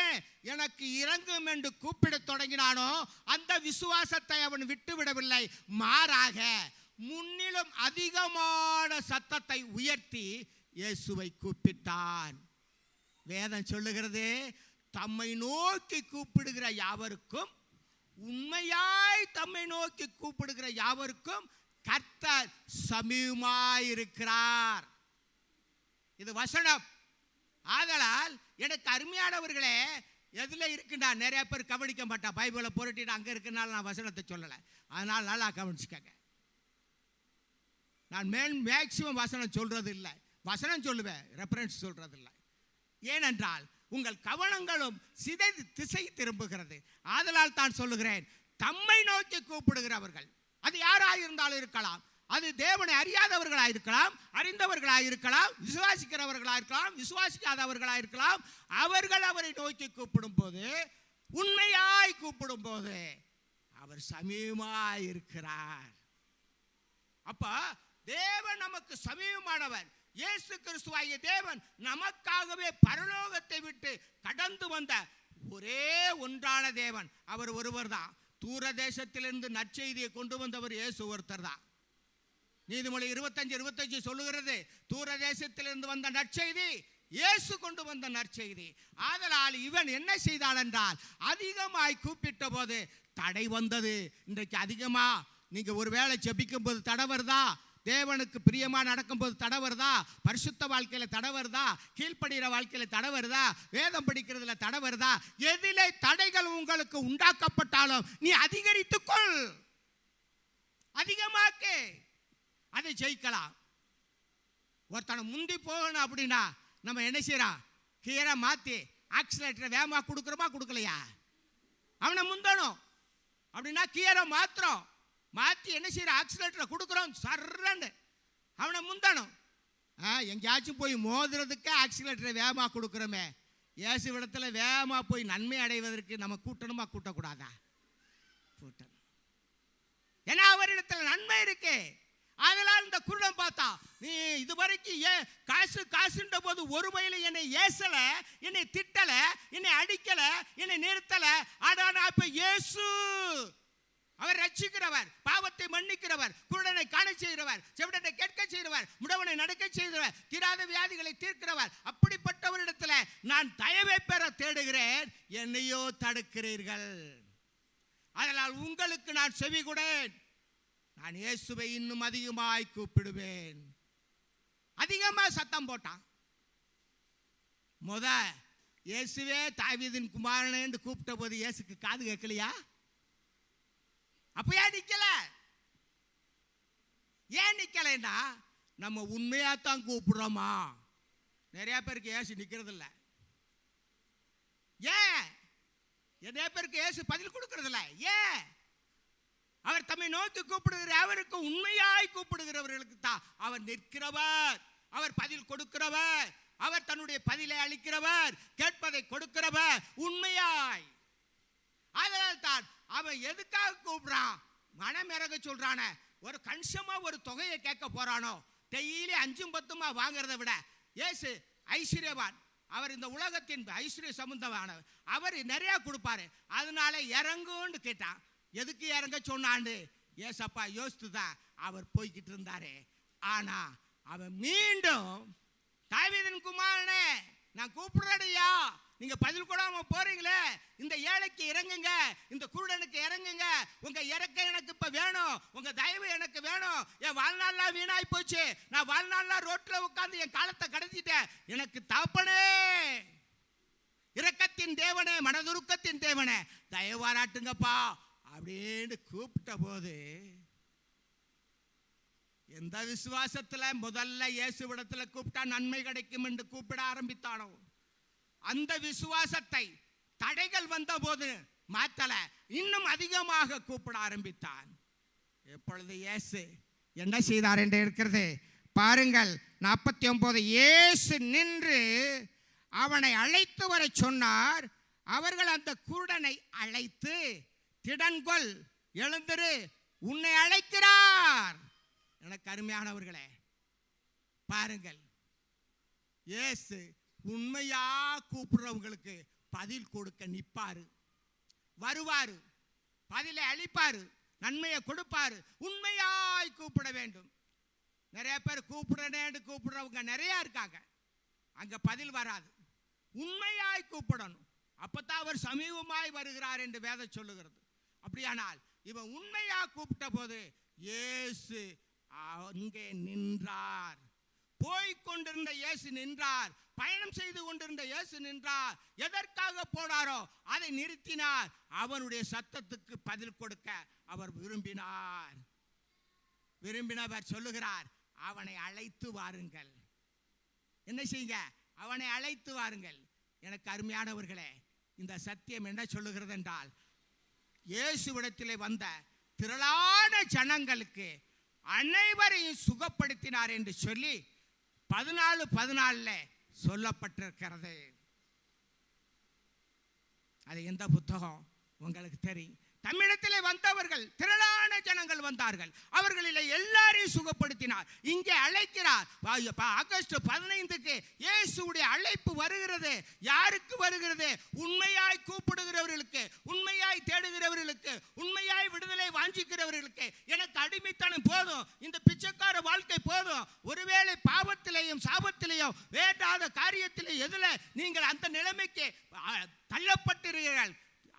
எனக்கு இறங்கும் என்று கூப்பிட தொடங்கினானோ அந்த விசுவாசத்தை அவன் விட்டுவிடவில்லை. மாறாக முன்னிலும் அதிகமான சத்தத்தை உயர்த்தி இயேசுவை கூப்பிட்டான். வேதம் சொல்லுகிறது, தம்மை நோக்கி கூப்பிடுகிற யாவருக்கும், உண்மையாய் தம்மை நோக்கி கூப்பிடுகிற யாவருக்கும் கர்த்தர் சமீபமாயிருக்கிறார். இது வசனம். ஆதலால் எனக்கு அருமையானவர்களே, எதில் இருக்குன்னா நிறைய பேர் கவனிக்க மாட்டா. பைபிளை புரட்டிட்டு அங்கே இருக்குனால நான் வசனத்தை சொல்லலை. அதனால் நல்லா கவனிச்சுக்கங்க. நான் மேக்சிமம் வசனம் சொல்றது இல்லை, வசனம் சொல்லுவேன், ரெஃபரன்ஸ் சொல்றது இல்லை. ஏனென்றால் உங்கள் கவனங்களும் திசை திரும்புகிறது. ஆதலால் தான் சொல்லுகிறேன், தம்மை நோக்கி கூப்பிடுகிறவர்கள், அது யாராயிருந்தாலும் இருக்கலாம், அது தேவனை அறியாதவர்களாயிருக்கலாம், அறிந்தவர்களாயிருக்கலாம், விசுவாசிக்கிறவர்களாயிருக்கலாம், விசுவாசிக்காதவர்களாயிருக்கலாம், அவர்கள் அவரை நோக்கி கூப்பிடும் போது, உண்மையாய் கூப்பிடும் போது அவர் சமீபமாயிருக்கிறார். அப்ப தேவன் நமக்கு சமீபமானவர். இயேசு கிறிஸ்துவாகிய தேவன் நமக்காகவே பரலோகத்தை விட்டு கடந்து வந்த ஒரே ஒன்றான தேவன் அவர் ஒருவர் தான். தூர தேசத்திலிருந்து நற்செய்தியை கொண்டு வந்தவர் இயேசு ஒருத்தர் தான். நீதிமொழி 25:25 சொல்லுகிறது, தூர தேசத்திலிருந்து வந்த நற்செய்தி இயேசு கொண்டு வந்த நற்செய்தி. ஆதலால் இவன் என்ன செய்தான் என்றால், அதிகமாய் கூப்பிட்ட போது தடை வந்தது. இன்றைக்கு அதிகமா நீங்க ஒருவேளை ஜெபிக்கும் போது தடை வருதா? தேவனுக்கு பிரியமா நடக்கும் போது தடை வருதா? பரிசுத்த வாழ்க்கையில தடை வருதா? கீழ்ப்படுகிற வாழ்க்கையில தடை வருதா? வேதம் படிக்கிறதுல தடை வருதா? எதிலே தடைகள் உங்களுக்கு உண்டாக்கப்பட்டாலும் நீ அதிகரித்துக்கொள், அதிகமாக்கு, அதை ஜெயிக்கலாம். ஒருத்தனை முந்தி போகணும் அப்படின்னா நம்ம என்ன செய்யறோம்? கீரை மாற்றி ஆக்சிலேட்டரை வேகமாக கொடுக்குறோமா கொடுக்கலையா? அவனை முந்தணும் அப்படின்னா கீரை மாற்றி என்ன செய்யற? ஆக்சிலேட்டரை கொடுக்குறோம், சர்றன்னு அவனை முந்தணும். எங்கேயாச்சும் போய் மோதுறதுக்கு ஆக்சிலேட்டரை வேகமாக கொடுக்குறோமே, இயேசு இடத்துல வேகமாக போய் நன்மை அடைவதற்கு நம்ம கூட்டணுமா கூட்டக்கூடாதா? கூட்டணும். ஏன்னா அவரிடத்துல நன்மை இருக்கு. அதனால் இந்த குருடன் பார்த்தா, நீ இதுவரைக்கும் ஏன் காசுன்ற போது ஒரு வயல என்னை ஏசல, என்னை திட்டல, என்னை அடிக்கல, என்னை நிறுத்தல. ஆனா இப்ப இயேசு அவர் ரட்சிக்கிறவர், பாவத்தை மன்னிக்கிறவர், குருடனை காண செய்கிறவர், செவிடனை கேட்க செய்கிறவர், முடவனை நடக்க செய்கிறவர், தீராத வியாதிகளை தீர்க்கிறவர். அப்படிப்பட்டவரிடத்துல நான் தயவை பெற தேடுகிறேன், என்னையோ தடுக்கிறீர்கள். அதனால் உங்களுக்கு நான் செவி கொடேன், நான் இயேசுவை இன்னும் அதிகமாய் கூப்பிடுவேன். அதிகமா சத்தம் போட்டான். இயேசுவே தாவீதின் குமாரனே என்று கூப்பிட்ட போது இயேசுக்கு காது கேட்கலையா? அப்ப ஏன் நிக்கல? ஏன் நிக்கலைன்னா நம்ம உண்மையாத்தான் கூப்பிடுறோமா? நிறைய பேருக்கு இயேசு நிக்கிறது இல்லை. ஏன்? நிறைய பேருக்கு இயேசு பதில் கொடுக்கறது இல்லை. ஏன்? அவர் தம்மை நோக்கி கூப்பிடுகிற அவருக்கு, உண்மையாய் கூப்பிடுகிறவர்களுக்கு தான் அவர் நிற்கிறவர், அவர் பதில் கொடுக்கிறவர், அவர் தன்னுடைய பதிலை அளிக்கிறவர், கேட்பதை கொடுக்கிறவர் உண்மையாய். அதனால் தான் அவன் எதுக்காக கூப்பிடுறான்? மனம் இறங்க சொல்றான. ஒரு கன்சமா ஒரு தொகையை கேட்க போறானோ, டெய்லி 5-10 வாங்குறதை விட இயேசு ஐஸ்வர்யவான், அவர் இந்த உலகத்தின் ஐஸ்வர்ய சம்பந்தமானவர், அவர் நிறைய கொடுப்பாரு. அதனால இறங்குன்னு கேட்டான். எதுக்கு இறங்க சொன்னான்னு ஏசப்பா யோசித்துதான் அவர் போய்கிட்டு இருந்தாரு. ஆனா அவன் மீண்டும், தாவீதின் குமாரனே நான் கூப்பிடுறேயா, நீங்க பதில் கொடாம போறீங்களே, இந்த ஏழைக்கு இறங்குங்க, இந்த குருடனுக்கு இறங்குங்க, உங்க இறக்க எனக்கு இப்ப வேணும், உங்க தயவு எனக்கு வேணும். என் வாழ்நாள்லாம் வீணாய் போச்சு, நான் வாழ்நாள்லாம் ரோட்ல உட்கார்ந்து என் காலத்தை கடத்திட்டேன், எனக்கு தகப்பனே, இரக்கத்தின் தேவனே, மனதுருக்கத்தின் தேவனே, தயவாராட்டுங்கப்பா அப்படின்னு கூப்பிட்ட போது, எந்த விசுவாசத்துல முதல்ல இயேசுவிடத்துல கூப்பிட்டா நன்மை கிடைக்கும் என்று கூப்பிட ஆரம்பித்தானோ, அந்த விசுவாசத்தை தடைகள் வந்த போது மாத்தல, இன்னும் அதிகமாக கூப்பிட ஆரம்பித்தான். எப்பொழுது இயேசு என்ன செய்தார் என்று இருக்கிறது பாருங்கள். 49 இயேசு நின்று அவனை அழைத்து வர சொன்னார். அவர்கள் அந்த குருடனை அழைத்து, திடன்கொள், எழுந்திரு, உன்னை அழைக்கிறார் எனக்கு அருமையானவர்களே, பாருங்கள், இயேசு உண்மையா கூப்பிடுறவங்களுக்கு பதில் கொடுக்க நிற்பாரு, வருவாரு, பதிலை அளிப்பாரு, நன்மையை கொடுப்பாரு. உண்மையாய் கூப்பிட வேண்டும். நிறைய பேர் கூப்பிடுறேன்னு கூப்பிடுறவங்க நிறைய இருக்காங்க, அங்க பதில் வராது. உண்மையாய் கூப்பிடணும், அப்பதான் அவர் சமீபமாய் வருகிறார் என்று வேதம் சொல்லுகிறது. அப்படியானால் இவன் உண்மையா கூப்பிட்ட போது இயேசு அங்கே நின்றார். போய்கொண்டிருந்த இயேசு நின்றார். பயணம் செய்து கொண்டிருந்த இயேசு நின்றார். எதற்காக போனாரோ அதை நிறுத்தினார். அவனுடைய சத்தத்துக்கு பதில் கொடுக்க அவர் விரும்பினார். விரும்பினவர் சொல்லுகிறார், அவனை அழைத்து வாருங்கள். என்ன செய்யுங்க? அவனை அழைத்து வாருங்கள். எனக்கு அருமையானவர்களே, இந்த சத்தியம் என்ன சொல்லுகிறது என்றால், இயேசுவிடத்திலே வந்த திரளான ஜனங்களுக்கு அனைவரையும் சுகப்படுத்தினார் என்று சொல்லி 14:14 சொல்லப்பட்டிருக்கிறது. அது எந்த புத்தகம் உங்களுக்கு தெரியும்? தமிழத்திலே வந்தவர்கள் திரளான ஜனங்கள் வந்தார்கள். அவர்களில் எல்லாரையும் சுகப்படுத்தினார். இங்கே அழைக்கிறார். ஆகஸ்ட் 15க்கு இயேசுடைய அழைப்பு வருகிறது. யாருக்கு வருகிறது? உண்மையாய் கூப்பிடுகிறவர்களுக்கு, உண்மையாய் தேடுகிறவர்களுக்கு, உண்மையாய் விடுதலை வாஞ்சிக்கிறவர்களுக்கு. எனக்கு அடிமைத்தனம் போதும், இந்த பிச்சைக்கார வாழ்க்கை போதும், ஒருவேளை பாவத்திலேயும் சாபத்திலேயும் வேண்டாத காரியத்திலே எதுல நீங்கள் அந்த நிலைமைக்கு தள்ளப்பட்டிருக்கிறீர்கள்,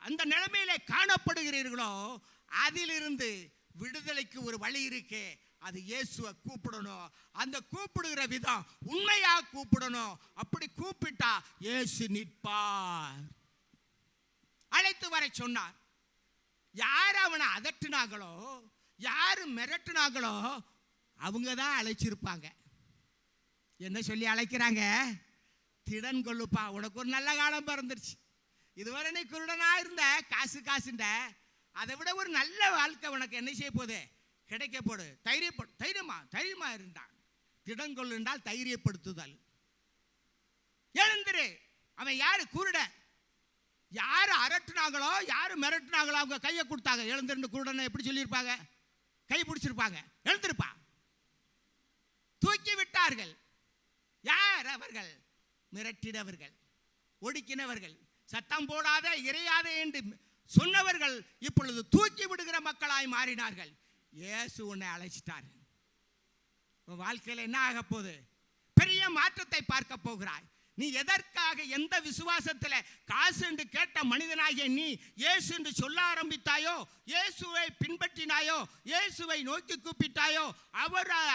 அந்த நிலைமையில காணப்படுகிறீர்களோ, அதிலிருந்து விடுதலைக்கு ஒரு வழி இருக்கு. அது இயேசுவை கூப்பிடணும். அந்த கூப்பிடுகிற விதம் உண்மையா கூப்பிடணும். அப்படி கூப்பிட்டா இயேசு நிற்பார். அழைத்து வர சொன்னார். யார் அவனை அதட்டினாங்களோ, யார் மிரட்டினாங்களோ அவங்க தான் அழைச்சிருப்பாங்க. என்ன சொல்லி அழைக்கிறாங்க? திடன் கொள்ளுப்பா, உனக்கு ஒரு நல்ல காலம் பிறந்துருச்சு. இதுவரை நீ குருடனா இருந்த, காசுண்ட, அதை விட ஒரு நல்ல வாழ்க்கை உனக்கு என்ன செய்ய போகுது? கிடைக்க போடு. தைரியமா இருந்தான். திடன் கொள்ளு என்றால் தைரியப்படுத்துதல். எழுந்திரு. அவன் யாரு? குருட. யாரு அரட்டினாங்களோ, யாரு மிரட்டினாங்களோ அவங்க கையை கொடுத்தாங்க. எழுந்திருந்து குருடனை எப்படி சொல்லியிருப்பாங்க? கை பிடிச்சிருப்பாங்க. எழுந்திருப்பா. தூக்கி விட்டார்கள். யார் அவர்கள்? மிரட்டினவர்கள், ஒடுக்கினவர்கள், சத்தம் போடாத இறையாதே என்று சொன்னவர்கள் இப்பொழுது தூக்கி விடுகிற மக்களாய் மாறினார்கள். இயேசு உன்னை அழைச்சிட்டார். உன் வாழ்க்கையில் என்ன ஆக போகுது? பெரிய மாற்றத்தை பார்க்க போகிறாய். நீ எதற்காக, எந்த விசுவாசத்தில் காசு என்று கேட்ட மனிதனாகிய நீ இயேசு என்று சொல்ல ஆரம்பித்தாயோ, இயேசுவை பின்பற்றினாயோ, இயேசுவை நோக்கி கூப்பிட்டாயோ,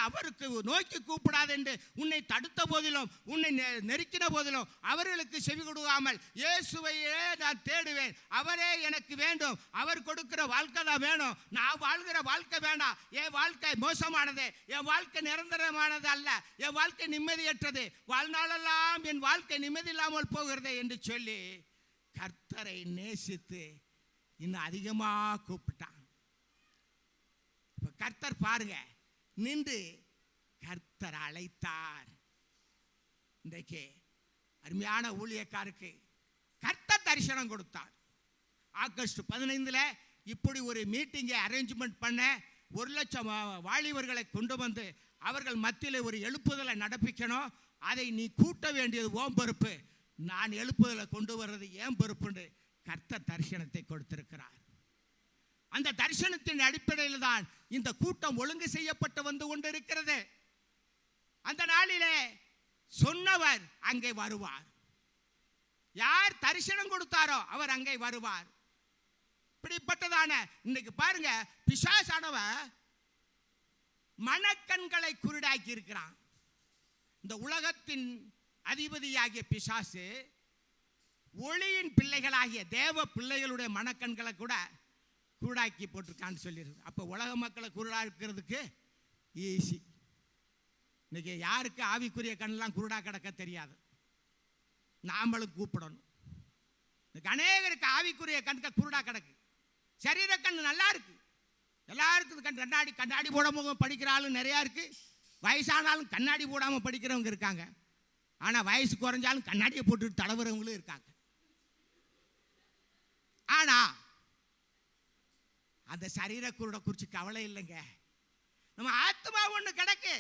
அவருக்கு நோக்கி கூப்பிடாது என்று உன்னை தடுத்த போதிலும், உன்னை நெருக்கின போதிலும் அவர்களுக்கு செவி கொடுக்காமல் இயேசுவையே நான் தேடுவேன், அவரே எனக்கு வேண்டும், அவர் கொடுக்கிற வாழ்க்கை தான் வேணும், நான் வாழ்கிற வாழ்க்கை வேண்டாம், என் வாழ்க்கை மோசமானது, என் வாழ்க்கை நிரந்தரமானது அல்ல, என் வாழ்க்கை நிம்மதியற்றது, வாழ்நாளெல்லாம் என் வாழ்க்கை நிம்மதி இல்லாமல் போகிறதே என்று சொல்லி கர்த்தரை நேசித்து இன்னும் அதிகமாக கூப்பிட்டான். இப்ப கர்த்தர் பாருங்க, நின்று கர்த்தர் அழைத்தார். இன்றைக்கு அருமையான ஊழியக்காருக்கு கர்த்தர் தரிசனம் கொடுத்தார். ஆகஸ்ட் 15 இப்படி ஒரு மீட்டிங்கை அரேஞ்ச்மெண்ட் பண்ண 1,00,000 வாலிபர்களை கொண்டு வந்து அவர்கள் மத்தியில் ஒரு எழுப்புதலை நடப்பிக்கணும். அதை நீ கூட்ட வேண்டியது ஓம் பொறுப்பு, நான் எழுப்புதலை கொண்டு வர்றது ஏன் பொறுப்புன்னு கர்த்தர் தரிசனத்தை கொடுத்திருக்கிறார். அந்த தரிசனத்தின் அடிப்படையில் தான் இந்த கூட்டம் ஒழுங்கு செய்யப்பட்டு வந்து கொண்டிருக்கிறது. அந்த நாளிலே சொன்னவர் அங்கே வருவார். யார் தரிசனம் கொடுத்தாரோ அவர் அங்கே வருவார். இப்படிப்பட்டதான இன்னைக்கு பாருங்க, பிசாசானவன் மனக்கண்களை குருடாக்கி இருக்கிறான். இந்த உலகத்தின் அதிபதியாகிய பிசாசு ஒளியின் பிள்ளைகளாகிய தேவ பிள்ளைகளுடைய மனக்கண்களை கூட குருடாக்கி போட்டிருக்கான்னு சொல்லியிருக்கு. அப்போ உலக மக்களை குருடாக்கிறதுக்கு ஈஸி. இன்னைக்கு யாருக்கு ஆவிக்குரிய கண்ணெல்லாம் குருடா கிடக்க தெரியாது, நாமளும் கூப்பிடணும். இன்னைக்கு அநேகருக்கு ஆவிக்குரிய கண்கள் குருடா கிடக்கு. சரீர கண் நல்லா இருக்கு, எல்லாருக்கும் கண்ணாடி போடாம படிக்கிற ஆளும் நிறையா இருக்கு. வயசானாலும் கண்ணாடி போடாமல் படிக்கிறவங்க இருக்காங்க. ஆனால் வயசு குறைஞ்சாலும் கண்ணாடியை போட்டு தடவுறவங்களும் இருக்காங்க. ஆனால் அந்த சரீர குருடை குறித்து கவலை இல்லைங்க. நம்ம ஆத்மா ஒன்று கிடக்கு.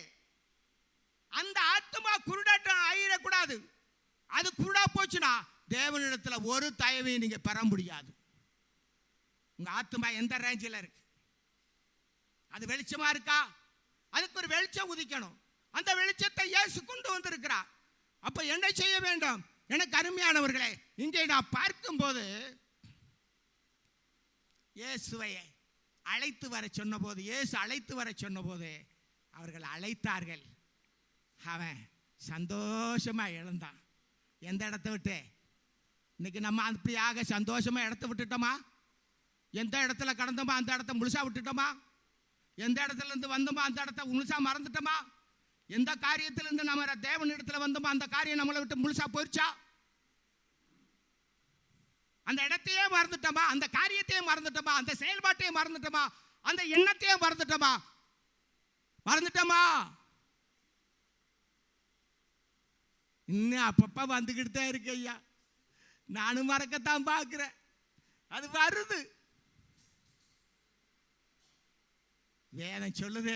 அந்த ஆத்மா குருடாட்டம் ஆயிடக்கூடாது. அது குருடா போச்சுன்னா தேவனிடத்தில் ஒரு தயவையும் நீங்க பெற முடியாது. உங்க ஆத்மா எந்த ரேஞ்சில் இருக்கு? அது வெளிச்சமா இருக்கா? அதுக்கு ஒரு வெளிச்சம் உதிக்கணும். அந்த வெளிச்சத்தை இயேசு கொண்டு வந்திருக்கிறார். அப்ப என்ன செய்ய வேண்டும்? எனக்கு அருமையானவர்களே, இங்கே நான் பார்க்கும்போது இயேசுவை அழைத்து வர சொன்னபோது, இயேசு அழைத்து வர சொன்னபோது அவர்கள் அழைத்தார்கள். அவன் சந்தோஷமா எழுந்தான். எந்த இடத்த விட்டு? இன்னைக்கு நம்ம அப்படியாக சந்தோஷமா இடத்த விட்டுட்டோமா? எந்த இடத்துல கடந்தோமா அந்த இடத்த முழுசா விட்டுட்டோமா? எந்த இடத்துல இருந்து வந்தோமா அந்த இடத்த முழுசா மறந்துட்டோமா? எந்த காரியத்திலிருந்து நம்ம தேவனிடத்துல வந்தோமோ அந்த காரியம் நம்மளை விட்டு முழுசா போயிடுச்சா? அந்த இடத்தையே மறந்துட்டோமா? அந்த காரியத்தையே மறந்துட்டோமா? அந்த செயல்பாட்டையே மறந்துட்டோமா? அந்த எண்ணத்தையே மறந்துட்டோமா? இன்னும் அப்பப்ப வந்துக்கிட்டு தான் இருக்கு ஐயா. நானும் மறக்கத்தான் பார்க்கிறேன். அது வருது. வேதம் சொல்லுது,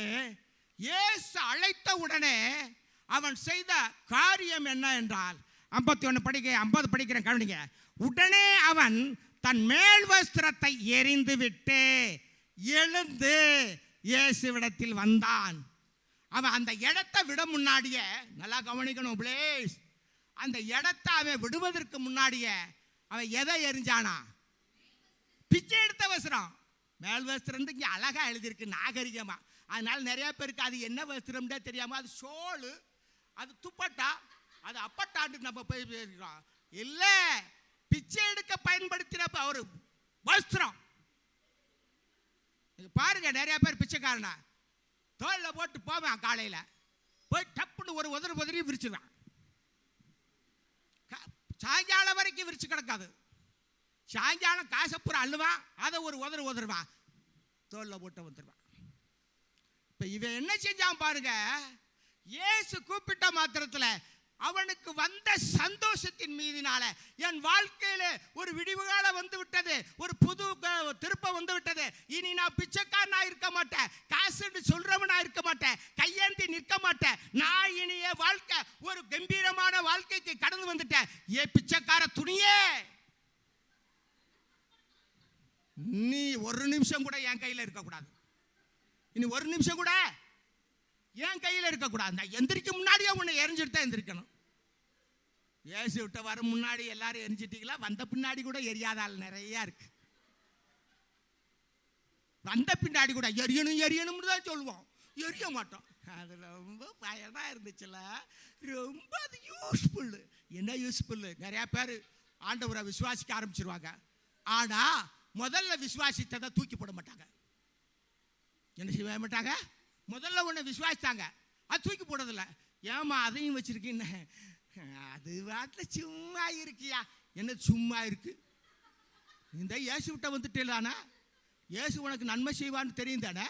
இயேசு அழைத்த உடனே அவன் செய்த காரியம் என்ன என்றால் 50 படிக்கிறேன் கவனிங்க. உடனே அவன் தன் மேல் வஸ்திரத்தை எறிந்து விட்டு எழுந்து இயேசுவிடத்தில் வந்தான். அவன் அந்த இடத்தை விட முன்னாடியே, நல்லா கவனிக்கணும் பிளீஸ், அந்த இடத்தை அவன் விடுவதற்கு முன்னாடியே அவன் எதை எரிஞ்சானா? பிச்சை எடுத்த வஸ்திரம். மேல் வஸ்திரம் இங்கே அழகா எழுதியிருக்கு நாகரிகமா. அதனால நிறைய பேருக்கு அது என்ன வஸ்திரம்னே தெரியாம அது ஷோலு, அது துப்பட்டா, அது அப்பட்டாண்டு நம்ம போய் பேசுகிறோம். இல்ல, பிச்சை எடுக்க பயன்படுத்தின ஒரு வஸ்திரம். பாருங்க, நிறைய பேர் பிச்சைக்காரனா தோல்ல போட்டு போவான். காலையில போய் டப்புன்னு ஒரு உதறி விரிச்சுடுவான். சாயங்காலம் வரைக்கும் விரிச்சு கிடக்காது. சாயங்காலம் காசப்புறம் அள்ளுவான், அதை ஒரு உதறுவான், தோல்ல போட்டு வந்துடுவான். இப்ப இவன் என்ன செஞ்சான் பாருங்க. இயேசு கூப்பிட்ட மாத்திரத்தில் அவனுக்கு வந்த சந்தோஷத்தின் மீதினால என் வாழ்க்கையில ஒரு விடிவு காலம் வந்து விட்டது, ஒரு புது திருப்பம் வந்து விட்டது. இனி நான் பிச்சைக்காரனா இருக்க மாட்டேன், காசுன்னு சொல்றவனா இருக்க மாட்டேன், கையேந்தி நிற்க மாட்டேன். நான் இனி என் வாழ்க்கை ஒரு கம்பீரமான வாழ்க்கைக்கு கடந்து வந்துட்டேன். ஏ பிச்சைக்கார துணியே, நீ ஒரு நிமிஷம் கூட என் கையில் இருக்கக்கூடாது. இனி ஒரு நிமிஷம் கூட என் கையில் இருக்கக்கூடாது. நான் எந்திரிக்க முன்னாடியே உன்னை எரிஞ்சுட்டு தான் எந்திரிக்கணும். ஏசு விட்ட வர முன்னாடி எல்லாரும் எரிஞ்சிட்டீங்களா? வந்த பின்னாடி கூட எரியாத ஆள் நிறைய இருக்கு. வந்த பின்னாடி கூட எரியணும்னு தான் சொல்லுவோம், எரிய மாட்டோம். அது ரொம்ப பயனா இருந்துச்சுல, ரொம்ப அது யூஸ்ஃபுல். என்ன யூஸ்ஃபுல்? நிறைய பேர் ஆண்டவரை விசுவாசிக்க ஆரம்பிச்சிருவாங்க. ஆனா முதல்ல விசுவாசித்ததை தூக்கி போட மாட்டாங்க. என்ன செய்ய மாட்டாங்க? முதல்ல ஒன்று விசுவாசித்தாங்க, அது தூக்கி போடுறதில்ல. ஏமா அதையும் வச்சிருக்கீங்க? அது வாட்டில் சும்மா இருக்கியா? என்ன சும்மா இருக்கு? இந்த இயேசு விட்ட வந்துட்டேலானா? இயேசு உனக்கு நன்மை செய்வான்னு தெரியும் தானே?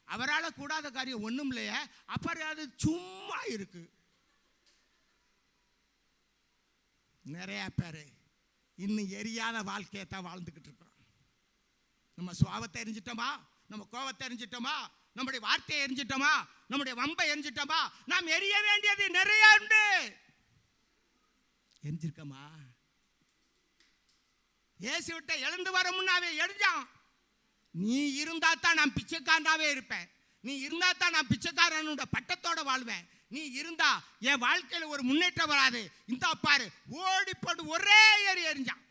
அவரால் கூடாத காரியம் ஒன்றும் இல்லையே, அப்புறம் அது சும்மா இருக்கு. நிறைய பேர் இன்னும் எரியாத வாழ்க்கையை தான் வாழ்ந்துக்கிட்டு இருக்கிறோம். நம்ம சுவாபத்தை எரிஞ்சிட்டோமா? நம்ம கோபத்தை எரிஞ்சிட்டோமா? நம்முடைய வார்த்தையை எரிஞ்சிட்டோமா? நம்முடைய வம்பை எரிஞ்சிட்டோமா? நாம் எரிய வேண்டியது நிறைய உண்டு. எரிஞ்சிருக்கமா? இயேசு விட்ட எழுந்து வர முன்னாவே எரிஞ்சான். நீ இருந்தா தான் நான் பிச்சைக்காரனாவே இருப்பேன், நீ இருந்தா தான் நான் பிச்சைக்காரனோட பட்டத்தோட வாழ்வேன், நீ இருந்தா என் வாழ்க்கையில் ஒரு முன்னேற்றம் வராது. இந்த பாரு, ஓடி போட்டு ஒரே ஏறி எரிஞ்சான்.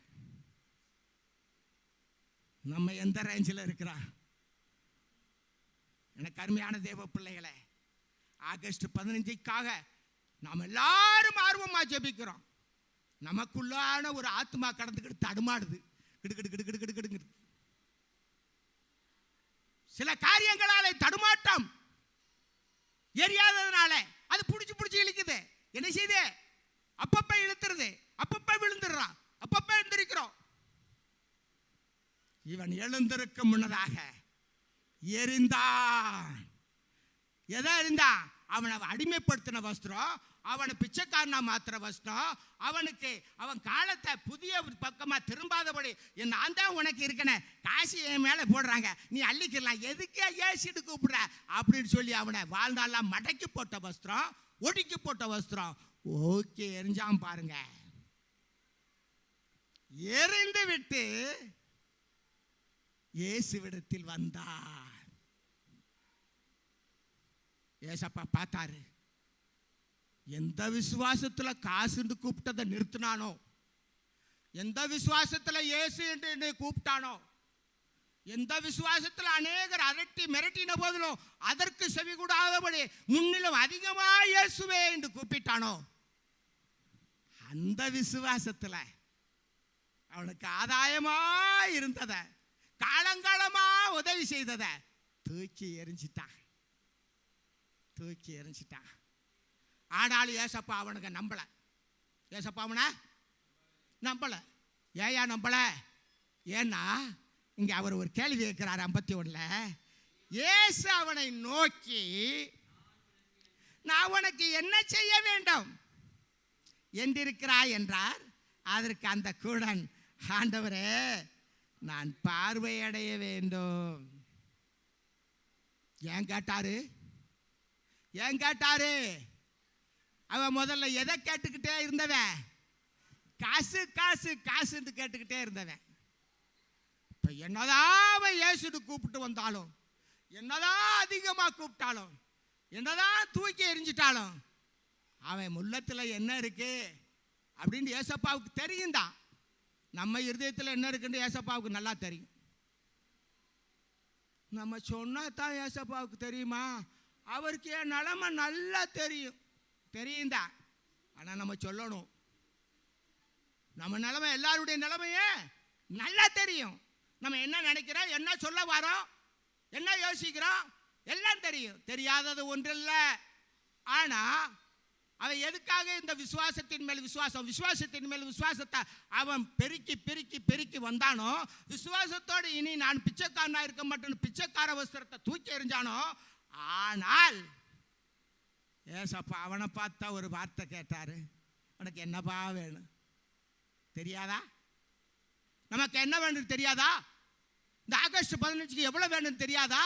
நம்ம எந்த ரேஞ்சில் இருக்கிறோம்? எனக்கு அருமையான தேவ பிள்ளைகளே, ஆகஸ்ட் 15க்காக நாம் எல்லாரும் ஆர்வமா ஜெபிக்கிறோம். நமக்குள்ளான ஒரு ஆத்மா கடந்துக்கிட்டு தடுமாடுது, கிடுகிடு. சில காரியங்களால தடுமாட்டம் எரியாததுனால அது புடிச்சு இழுக்குது. என்ன செய்யுது? அப்பப்ப இழுத்துறது, அப்பப்ப விழுந்துடுறான், அப்பப்ப எழுந்திருக்கிறோம். இவன் எழுந்திருக்கும் முன்னதாக எரிந்தான். எதை எரிந்தான்? அவனை அடிமைப்படுத்தின வஸ்திரம், அவனை பிச்சைக்காரனா மாத்திர வஸ்திரம், அவனுக்கு அவன் காலத்தை புதிய பக்கமாக திரும்பாதபடி நான் தான் உனக்கு இருக்கனே, காசு என் மேலே போடுறாங்க, நீ அள்ளிக்கலாம், எதுக்கே ஏசிட்டு கூப்பிடுற அப்படின்னு சொல்லி அவனை வாழ்நாளெல்லாம் மடக்கி போட்ட வஸ்திரம், ஒடுக்கி போட்ட வஸ்திரம். ஓகே, எரிஞ்சான் பாருங்க. எரிந்து விட்டு இயேசுவிடத்தில் வந்தார். ஏசப்பா பார்த்தாரு. எந்த விசுவாசத்துல காசுன்னு கூப்பிட்டதை நிறுத்தினானோ, எந்த விசுவாசத்துல இயேசு என்று என்னை கூப்பிட்டானோ, எந்த விசுவாசத்துல அநேகர் அரட்டி மிரட்டின போதிலும் அதற்கு செவி கூடாதபடி முன்னிலும் அதிகமா இயேசுவே என்று கூப்பிட்டானோ, அந்த விசுவாசத்துல அவனுக்கு ஆதாயமா இருந்தத, காலங்காலமா உதவி செய்தத தூக்கி எறிஞ்சிட்டான். ஆனாலும் ஏசப்பா அவனுக்கு நம்பல. ஏசப்பா அவனை நம்பல. ஏயா நம்பல? ஏன்னா இங்க அவர் ஒரு கேள்வி கேட்கிறார் 51. இயேசு அவனை நோக்கி, நான் உனக்கு என்ன செய்ய வேண்டும் என்றிருக்கிறாய் என்றார். அதற்கு அந்த கூடன், ஆண்டவரே, நான் பார்வையடைய வேண்டும். ஏன் கேட்டாரு? அவன் முதல்ல எதை கேட்டுக்கிட்டே இருந்தவன்? காசு காசு காசுன்னு கேட்டுக்கிட்டே இருந்தவன். இப்ப என்னதான் அவன் இயேசுன்னு கூப்பிட்டு வந்தாலும், என்னதான் அதிகமா கூப்பிட்டாலும், என்னதான் தூக்கி எறிஞ்சிட்டாலும், அவன் உள்ளத்துல என்ன இருக்கு அப்படின்னு ஏசப்பாவுக்கு தெரியும் தான். நம்ம இருதயத்தில் என்ன இருக்குன்னு ஏசப்பாவுக்கு நல்லா தெரியும். நம்ம சொன்னா தான் ஏசப்பாவுக்கு தெரியுமா? அவருக்கு என் நிலைமை நல்லா தெரியும் தான். ஆனால் நம்ம சொல்லணும். நம்ம நிலைமை, எல்லாருடைய நிலைமையே நல்லா தெரியும். நம்ம என்ன நினைக்கிறோம், என்ன சொல்ல வரோம், என்ன யோசிக்கிறோம் எல்லாம் தெரியும். தெரியாதது ஒன்றில்லை. ஆனால் அவன் எதுக்காக இந்த விசுவாசத்தின் மேல் விசுவாசத்தை அவன் பெருக்கி வந்தானோ, விசுவாசத்தோடு இனி நான் பிச்சைக்காரனா இருக்க மாட்டேன்னு பிச்சைக்கார வஸ்திரத்தை தூக்கி எறிஞ்சானோ. ஆனால் ஏசப்பா அவனை பார்த்தா ஒரு வார்த்தை கேட்டாரு, உனக்கு என்னப்பா வேணும் தெரியாதா? நமக்கு என்ன வேணும் தெரியாதா? இந்த ஆகஸ்ட் 15க்கு எவ்வளவு வேணும் தெரியாதா?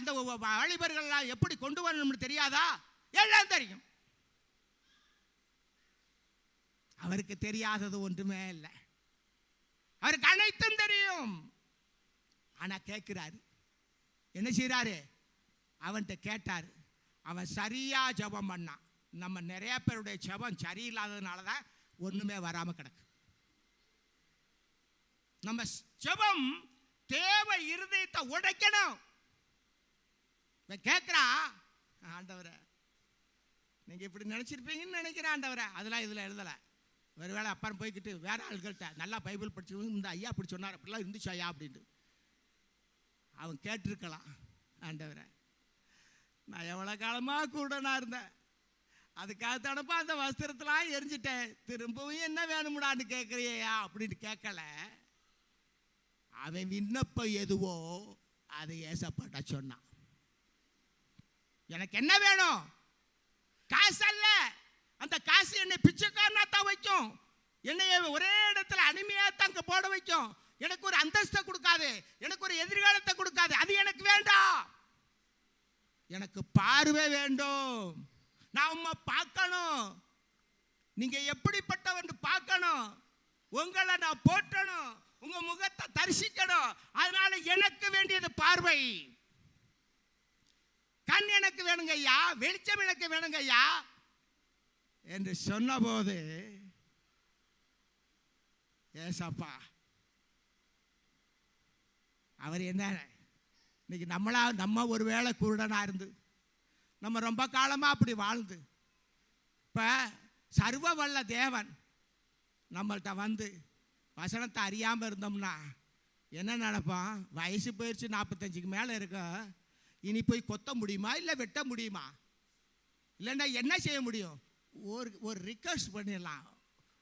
இந்த வாலிபர்கள்லாம் எப்படி கொண்டு வரணும்னு தெரியாதா? எல்லாம் தெரியும். அவருக்கு தெரியாதது ஒன்றுமே இல்லை. அவருக்கு அனைத்தும் தெரியும். ஆனா கேட்கிறாரு. என்ன செய்யறாரு? அவன்கிட்ட கேட்டாரு. அவன் சரியா ஜெபம் பண்ணான். நம்ம நிறைய பேருடைய ஜெபம் சரியில்லாததுனால தான் ஒண்ணுமே வராம கிடக்கு. நம்ம ஜெபம் தேவை இருதயத்தை உடைக்கணும். கேட்கிறா, ஆண்டவரே நீங்க இப்படி நினைச்சிருப்பீங்கன்னு நினைக்கிறேன் ஆண்டவரே. அதெல்லாம் இதுல எழுதலை. ஒருவேளை அப்புறம் போய்கிட்டு வேற ஆள்கள்கிட்ட நல்லா பைபிள் படிச்சு இந்த ஐயா அப்படி சொன்னார், அப்படிலாம் இருந்துச்சு ஐயா அப்படின்ட்டு அவன் கேட்டிருக்கலாம். ஆண்டவரே, நான் எவ்வளோ காலமாக கூடனா இருந்தேன், அதுக்காக தடப்பா அந்த வஸ்திரத்தெல்லாம் எரிஞ்சிட்டேன், திரும்பவும் என்ன வேணும்டான்னு கேட்குறியா அப்படின்னு கேட்கல. அவன் விண்ணப்பம் எதுவோ அதை ஏசப்பட்ட சொன்னான். எனக்கு என்ன வேணும்? காசு அல்ல. அந்த காசு என்னை பிச்சைக்காரனா தான் வைக்கும், என்னை ஒரே இடத்துல அடிமையா தான் போட வைக்கும். எனக்கு ஒரு அந்தஸ்தை கொடுக்காது, எனக்கு ஒரு எதிர்காலத்தை கொடுக்காது. அது எனக்கு வேண்டாம். எனக்கு பார்வை வேண்டும். நான் உம்மை பார்க்கணும். நீங்க எப்படிப்பட்டவன் பார்க்கணும். உங்களை நான் போற்றணும், உங்க முகத்தை தரிசிக்கணும். அதனால எனக்கு வேண்டியது பார்வை. கண் எனக்கு வேணுங்க ஐயா, வெளிச்சம் எனக்கு வேணுங்க ஐயா என்று சொன்னபோது ஏசப்பா அவர் என்ன, இன்னைக்கு நம்ம ஒரு வேளை குருடனா இருந்து நம்ம ரொம்ப காலமா அப்படி வாழ்ந்து இப்ப சர்வ வல்ல தேவன் நம்மள்கிட்ட வந்து வசனத்தை அறியாம இருந்தோம்னா என்ன நினைப்போம்? வயசு போயிடுச்சு, 45க்கு மேலே இருக்கும், இனி போய் கொத்த முடியுமா இல்லை வெட்ட முடியுமா? இல்லைன்னா என்ன செய்ய முடியும்? ஒரு ரிக்வெஸ்ட் பண்ணிடலாம்,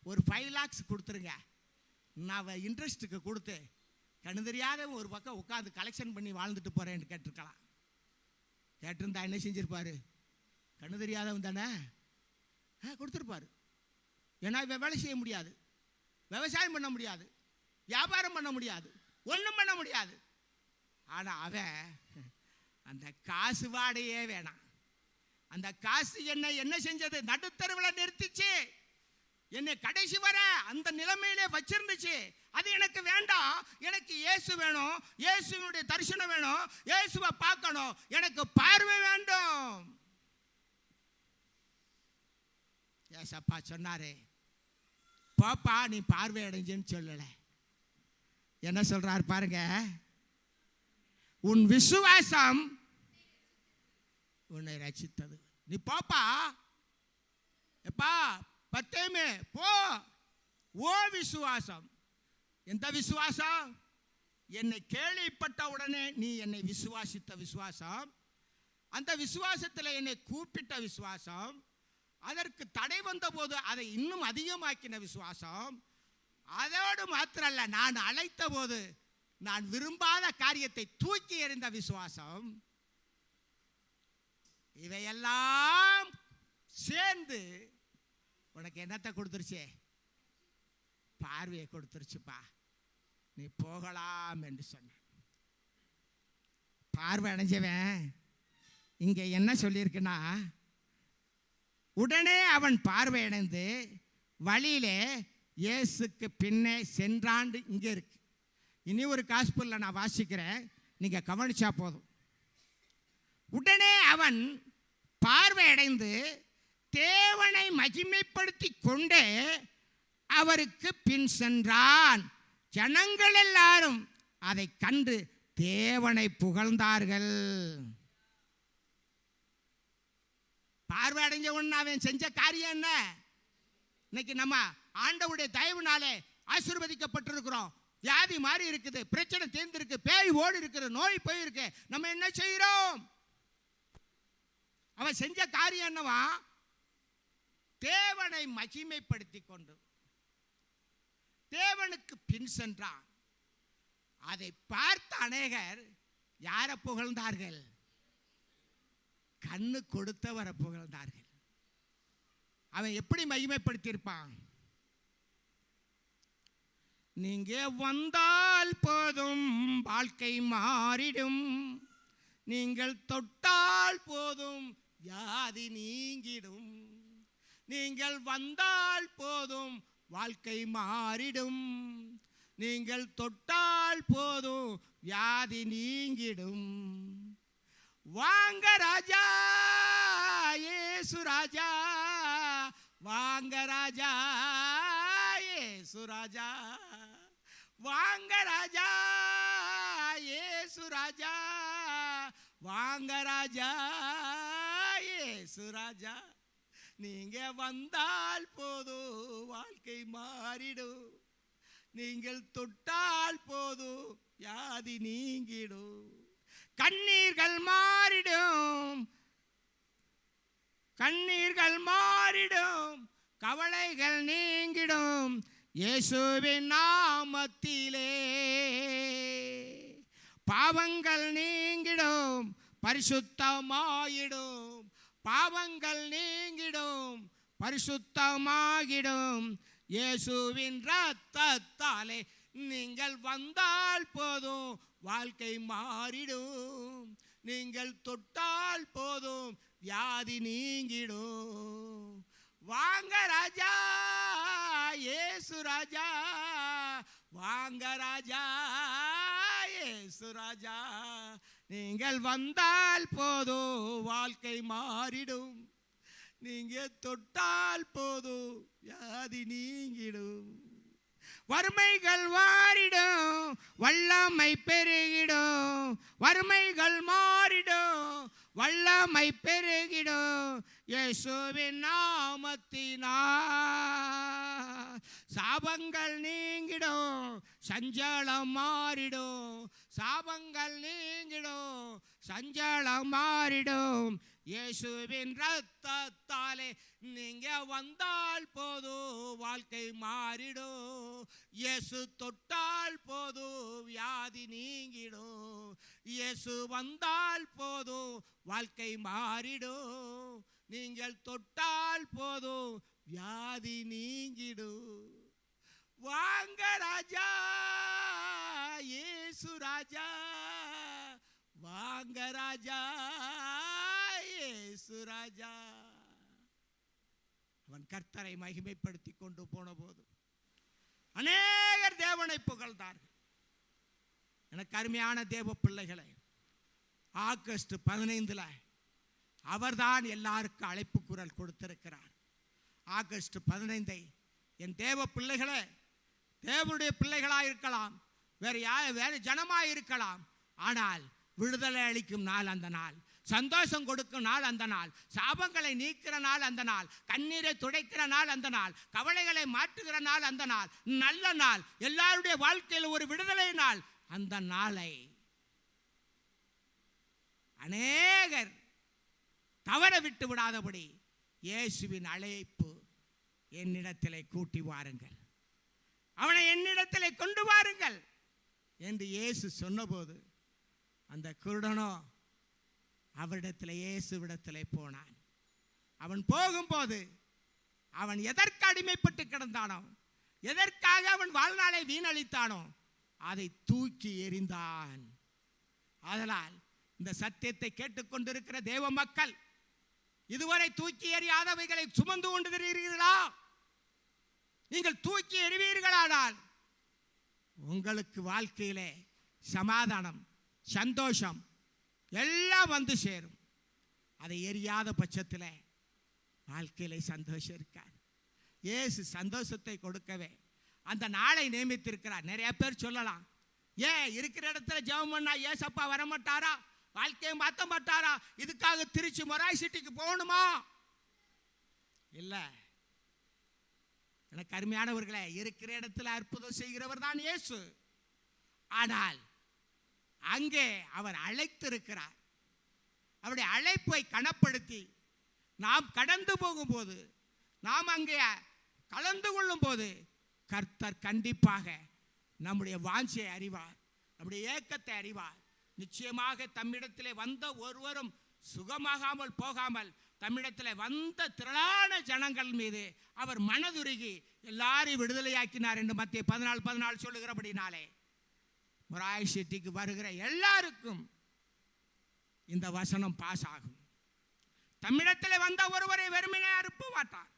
ஒரு 5 lakhs கொடுத்துருங்க, நான் இன்ட்ரெஸ்ட்டுக்கு கொடுத்து கண்ணு தெரியாத ஒரு பக்கம் உட்காந்து கலெக்ஷன் பண்ணி வாழ்ந்துட்டு போகிறேன்னு கேட்டிருக்கலாம். கேட்டிருந்தா என்ன செஞ்சிருப்பாரு? கண்ணு தெரியாதவன் தானே, கொடுத்துருப்பாரு. ஏன்னா இவன் வேலை செய்ய முடியாது, விவசாயம் பண்ண முடியாது, வியாபாரம் பண்ண முடியாது, ஒன்றும் பண்ண முடியாது. ஆனால் அவன் அந்த காசு வாடையே வேணாம். அந்த காசு என்ன செஞ்சது? நடுத்தருவில் நிறுத்திச்சு, என்னை கடைசி வர அந்த நிலைமையிலே வச்சிருந்துச்சு. அது எனக்கு வேண்டாம், எனக்கு இயேசு வேணும், இயேசுனுடைய தரிசனம் வேணும், இயேசுவை பார்க்கணும், எனக்கு பார்வை வேண்டும். ஏசப்பா சொன்னாரு, பாப்பா நீ பார்வை அடைஞ்சுன்னு சொல்லல. என்ன சொல்றாரு பாருங்க, உன் விசுவாசம் உன்னை ரட்சித்தது. நீ பாப்பா, எப்பா பத்தேமே போ. ஓ விசுவாசம், எந்த விசுவாசம்? என்னை கேள்விப்பட்ட உடனே நீ என்னை விசுவாசித்த விசுவாசம், அந்த விசுவாசத்தில் என்னை கூப்பிட்ட விசுவாசம், அதற்கு தடை வந்த போது அதை இன்னும் அதிகமாக்கின விசுவாசம், அதோடு மாத்திரல்ல நான் அழைத்த போது நான் விரும்பாத காரியத்தை தூக்கி எறிந்த விசுவாசம், இவையெல்லாம் சேர்ந்து உனக்கு என்னத்தை கொடுத்துருச்சே? பார்வையை கொடுத்துருச்சுப்பா, நீ போகலாம் என்று சொன்ன. பார்வை அடைஞ்சவன் இங்க என்ன சொல்லியிருக்குன்னா, உடனே அவன் பார்வையடைந்து வழியிலே இயேசுக்கு பின்னே சென்றாண்டு இங்கே இருக்கு. இனி ஒரு காஸ்பல்ல நான் வாசிக்கிறேன், நீங்க கவனிச்சா போதும். உடனே அவன் பார்வையடைந்து தேவனை மகிமைப்படுத்தி கொண்டே அவருக்கு பின் சென்றான். ஜனங்கள் எல்லாரும் அதை கண்டு தேவனை புகழ்ந்தார்கள். பார்வை அடைஞ்சவன் அவன் செஞ்ச காரியம் என்ன? இன்னைக்கு நம்ம ஆண்டவருடைய தயவுனாலே ஆசீர்வதிக்கப்பட்டிருக்கிறோம். வியாதி மாறி இருக்குது, பிரச்சனை தீர்ந்திருக்கு, பேய் ஓடி இருக்குது, நோய் போயிருக்கு. நம்ம என்ன செய்கிறோம்? அவன் செஞ்ச காரியம் என்னவா? தேவனை மகிமைப்படுத்தி கொண்டு தேவனுக்கு பின் சென்றான். அதை பார்த்த அநேகர் யாரை புகழ்ந்தார்கள்? கண்ணு கொடுத்தவரை புகழ்ந்தார்கள். அவன் எப்படி மகிமைப்படுத்தியிருப்பான்? நீங்க வந்தால் போதும் வாழ்க்கை மாறிடும், நீங்கள் தொட்டால் போதும் வியாதி நீங்கிடும். நீங்கள் வந்தால் போதும் வாழ்க்கை மாறிடும், நீங்கள் தொட்டால் போதும் வியாதி நீங்கிடும். வாங்க ராஜா இயேசு ராஜா, வாங்க ராஜா இயேசு ராஜா, வாங்க ராஜா இயேசு ராஜா, வாங்க ராஜா இயேசு ராஜா. நீங்க வந்தால் போதும் வாழ்க்கை மாறிடும், நீங்கள் தொட்டால் போதும் வியாதி நீங்கிடும். கண்ணீர்கள் மாறிடும், கண்ணீர்கள் மாறிடும், கவலைகள் நீங்கிடும் இயேசுவின் நாமத்திலே. பாவங்கள் நீங்கிடும், பரிசுத்தமாயிடும், பாவங்கள் நீங்கிடும், பரிசுத்தமாகிடும் இயேசுவின் இரத்தத்தாலே. நீங்கள் வந்தால் போதும் வாழ்க்கை மாறிடும், நீங்கள் தொட்டால் போதும் வியாதி நீங்கிடும். வாங்க ராஜா இயேசு ராஜா, வாங்க ராஜா இயேசு ராஜா. நீங்கள் வந்தால் போதும் வாழ்க்கை மாறிடும், நீங்க தொட்டால் போதும் வியாதி நீங்கிடும். வறுமைகள் மாறிடும், வல்லமை பெருகிடும், வறுமைகள் மாறிடும், வல்லமை பெருகிடும் இயேசுவின் நாமத்தினால். சாபங்கள் நீங்கிடும், சஞ்சலம் மாறிடும், சாபங்கள் நீங்கிடும், சஞ்சலம் மாறிடும் இயேசுவின் இரத்தத்தாலே. நீங்க வந்தால் போதும் வாழ்க்கை மாறிடும், இயேசு தொட்டால் போதும் வியாதி நீங்கிடும். இயேசு வந்தால் போதும் வாழ்க்கை மாறிடும், நீங்கள் தொட்டால் போதும் வியாதி நீங்கிடும். வாங்க ராஜா இயேசு ராஜா, வாங்க ராஜா இயேசு ராஜா. அவன் கர்த்தரை மகிமைப்படுத்தி கொண்டு போன போது அநேகர் தேவனை புகழ்ந்தார்கள். எனக்கு அருமையான தேவ பிள்ளைகளை, ஆகஸ்ட் 15 அவர்தான் எல்லாருக்கும் அழைப்பு குரல் கொடுத்திருக்கிறார். ஆகஸ்ட் 15 என் தேவ பிள்ளைகளே, தேவனுடைய பிள்ளைகளாக இருக்கலாம், வேறு ஜனமாக இருக்கலாம், ஆனால் விடுதலை அளிக்கும் நாள் அந்த நாள், சந்தோஷம் கொடுக்கும் நாள் அந்த நாள், சாபங்களை நீக்கிற நாள் அந்த நாள், கண்ணீரை துடைக்கிற நாள் அந்த நாள், கவலைகளை மாற்றுகிற நாள் அந்த நாள், நல்ல நாள், எல்லாருடைய வாழ்க்கையில் ஒரு விடுதலை நாள். அந்த நாளை அநேகர் தவற விட்டு விடாதபடி இயேசுவின் அழைப்பு, என்னிடத்திலே கூட்டி வாருங்கள், அவனை என்னிடத்திலே கொண்டு வாருங்கள் என்று இயேசு சொன்னபோது அந்த குருடனோ அவரிடத்தில் இயேசுவிடத்திலே போனான். அவன் போகும்போது அவன் எதற்கு அடிமைப்பட்டு கிடந்தானோ, எதற்காக அவன் வாழ்நாளை வீணளித்தானோ அதை தூக்கி எறிந்தான். ஆதலால் இந்த சத்தியத்தை கேட்டுக்கொண்டிருக்கிற தேவ மக்கள், இதுவரை தூக்கி எறியாதவைகளை சுமந்து கொண்டு இருக்கிறீர்களா? நீங்கள் தூக்கி எறிவீர்களானால் உங்களுக்கு வாழ்க்கையிலே சமாதானம், சந்தோஷம் எல்லாம் வந்து சேரும். அதை எரியாத பட்சத்தில் வாழ்க்கையிலே சந்தோஷம் இருக்காது. இயேசு சந்தோஷத்தை கொடுக்கவே அந்த நாளை நியமித்திருக்கிறார். நிறைய பேர் சொல்லலாம், ஏன் இருக்கிற இடத்துல ஜெபம் பண்ணா ஏசப்பா வரமாட்டாரா, வாழ்க்கையை மாற்ற மாட்டாரா, இதுக்காக திருச்சி மொராய் சிட்டிக்கு போகணுமா? இல்லை, எனக்கு அருமையானவர்களே, இருக்கிற இடத்துல அற்புதம் செய்கிறவர் தான் இயேசு. ஆனால் அங்கே அவர் அழைத்திருக்கிறார். அவருடைய அழைப்பை கனப்படுத்தி நாம் கடந்து போகும்போது, நாம் அங்கே கலந்து கொள்ளும் போது கர்த்தர் கண்டிப்பாக நம்முடைய வாஞ்சையை அறிவார், நம்முடைய ஏக்கத்தை அறிவார். நிச்சயமாக தம்மிடத்திலே வந்த ஒருவரும் சுகமாகாமல் போகாமல் தம்மிடத்தில் வந்த திரளான ஜனங்கள் மீது அவர் மனதுருகி எல்லாரையும் விடுதலையாக்கினார் என்று மத்திய 14:14 சொல்லுகிறபடினாலே மொராய் சிட்டிக்கு வருகிற எல்லாருக்கும் இந்த வசனம் பாஸ் ஆகும். தம்மிடத்தில் வந்த ஒருவரை வெறுமனே அனுப்ப மாட்டார்.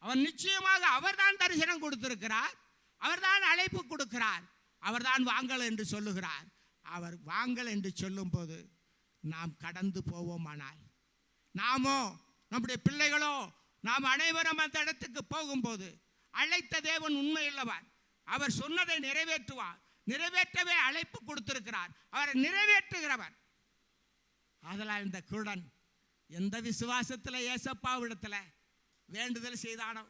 அவர் நிச்சயமாக அவர்தான் தரிசனம் கொடுத்திருக்கிறார், அவர்தான் அழைப்பு கொடுக்கிறார், அவர்தான் வாங்கள் என்று சொல்லுகிறார். அவர் வாங்கள் என்று சொல்லும் போது நாம் கடந்து போவோமானால், நாமோ நம்முடைய பிள்ளைகளோ நாம் அனைவரும் அந்த இடத்துக்கு போகும்போது அழைத்த தேவன் உண்மையுள்ளவர், அவர் சொன்னதை நிறைவேற்றுவார், நிறைவேற்றவே அழைப்பு கொடுத்திருக்கிறார், அவரை நிறைவேற்றுகிறவர். அதனால் இந்த குருடன் எந்த விசுவாசத்தில் ஏசப்பாவிடத்தில் வேண்டுதல் செய்தானோ,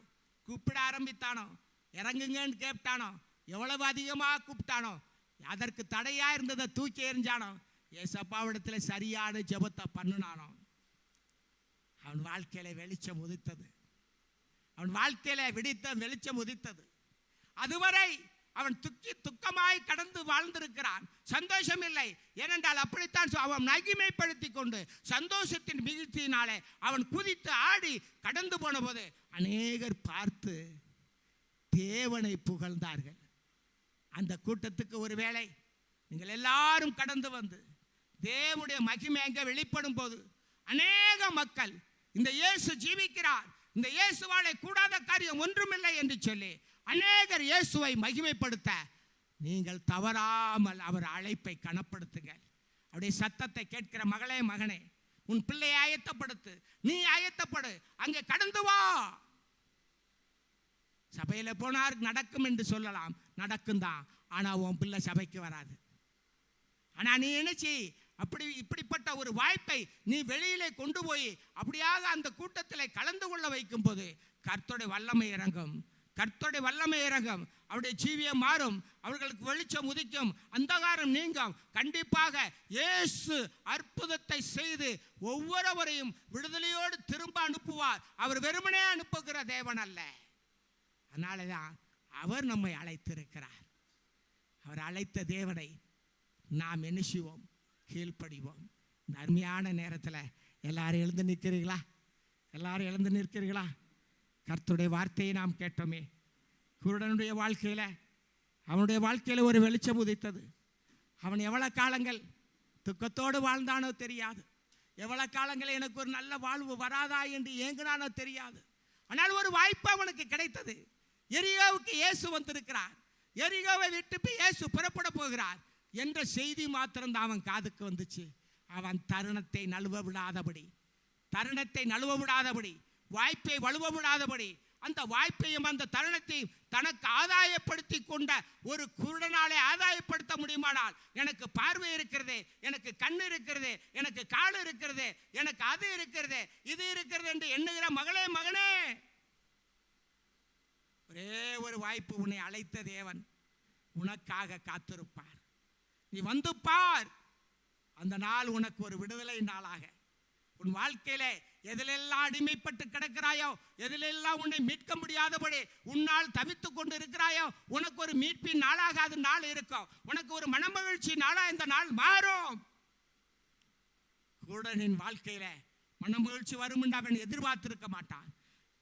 கூப்பிட ஆரம்பித்தானோ, இறங்குங்கன்னு கேட்டானோ, எவ்வளவு அதிகமாக கூப்பிட்டானோ, அதற்கு தடையாக இருந்ததை தூக்கி எறிஞ்சானோ, ஏசப்பாவிடத்தில் சரியான ஜெபத்தை பண்ணினானோ, அவன் வாழ்க்கையில வெளிச்சம் உதித்தது. அவன் வாழ்க்கையில வெளிச்சம் உதித்தது. அதுவரை அவன் துக்கமாய் கடந்து வாழ்ந்திருக்கிறான், சந்தோஷம் இல்லை. ஏனென்றால் அப்படித்தான் அவன் மகிமைப்படுத்தி கொண்டு சந்தோஷத்தின் மிகுதியினாலே அவன் குதித்து ஆடி கடந்து போன போது அநேகர் பார்த்து தேவனை புகழ்ந்தார்கள். அந்த கூட்டத்துக்கு ஒருவேளை நீங்கள் எல்லாரும் கடந்து வந்து தேவனுடைய மகிமை அங்கே வெளிப்படும் போது அநேக மக்கள் இந்த இயேசு ஜீவிக்கிறார், இந்த இயேசுவாலே கூடாத காரியம் ஒன்றுமில்லை என்று சொல்லி அநேகர் இயேசுவை மகிமைப்படுத்த நீங்கள் தவறாமல் அவர் அழைப்பை கனப்படுத்துங்கள். அவருடைய சத்தத்தை கேட்கிற மகளே, மகனே, உன் பிள்ளையை ஆயத்தப்படுத்து, நீ ஆயத்தப்படு, அங்கே கடந்து வா. சபையில் போனார் நடக்கும் என்று சொல்லலாம், நடக்கும் தான், ஆனால் உன் பிள்ளை சபைக்கு வராது. ஆனால் நீ நினைச்சி இப்படிப்பட்ட ஒரு வாய்ப்பை நீ வெளியிலே கொண்டு போய் அப்படியாக அந்த கூட்டத்தில் கலந்து கொள்ள வைக்கும் போது கர்த்தருடைய வல்லமை இறங்கும், கர்த்தருடைய வல்லமை இறங்கும், அவருடைய ஜீவியம் மாறும், அவர்களுக்கு வெளிச்சம் உதிக்கும், அந்தகாரம் நீங்கும். கண்டிப்பாக இயேசு அற்புதத்தை செய்து ஒவ்வொருவரையும் விடுதலையோடு திரும்ப அனுப்புவார். அவர் வெறுமனே அனுப்புகிற தேவன் அல்ல. அதனால தான் அவர் நம்மை அழைத்திருக்கிறார். அவர் அழைத்த தேவனை நாம் என்ன செய்வோம்? கீழ்ப்படிவோம். இந்த அருமையான நேரத்தில் எல்லாரும் எழுந்து நிற்கிறீங்களா? எல்லாரும் எழுந்து நிற்கிறீர்களா? கர்த்தருடைய வார்த்தையை நாம் கேட்டோமே. குருடனுடைய வாழ்க்கையில், அவனுடைய வாழ்க்கையில் ஒரு வெளிச்சம் உதித்தது. அவன் எவ்வளோ காலங்கள் துக்கத்தோடு வாழ்ந்தானோ தெரியாது. எவ்வளோ காலங்கள் எனக்கு ஒரு நல்ல வாழ்வு வராதா என்று ஏங்கினானோ தெரியாது. ஆனால் ஒரு வாய்ப்பு அவனுக்கு கிடைத்தது. எரிகோவுக்கு இயேசு வந்திருக்கிறார், எரிகோவை விட்டு இயேசு புறப்பட போகிறார் என்ற செய்தி மாத்திரம்தான் அவன் காதுக்கு வந்துச்சு. அவன் தருணத்தை நழுவ விடாதபடி, வாய்ப்பை வலுவ விடாதபடி, அந்த வாய்ப்பையும் அந்த தருணத்தையும் தனக்கு ஆதாயப்படுத்தி கொண்ட ஒரு குருடனாலே ஆதாயப்படுத்த முடியுமானால், எனக்கு பார்வை இருக்கிறது, எனக்கு கண் இருக்கிறது, எனக்கு கால் இருக்கிறது, எனக்கு அது இருக்கிறது, இது இருக்கிறது என்று எண்ணுகிற மகனே, ஒரே ஒரு வாய்ப்பு, உன்னை அழைத்த தேவன் உனக்காக காத்திருப்பார். நீ வந்து பார். அந்த நாள் உனக்கு ஒரு விடுதலை நாளாக, உன் வாழ்க்கையில எதிலெல்லாம் அடிமைப்பட்டு கிடக்கிறாயோ, எதிலெல்லாம் உன்னை மீட்க முடியாதபடி உன்னால் தவித்துக் கொண்டு இருக்கிறாயோ, உனக்கு ஒரு மீட்பின் நாளாக அது நாள் இருக்கும். உனக்கு ஒரு மனமகிழ்ச்சி நாளா இந்த நாள் மாறும். குருடனின் வாழ்க்கையில மனமகிழ்ச்சி வரும் என்று அவன் எதிர்பார்த்திருக்க மாட்டான்.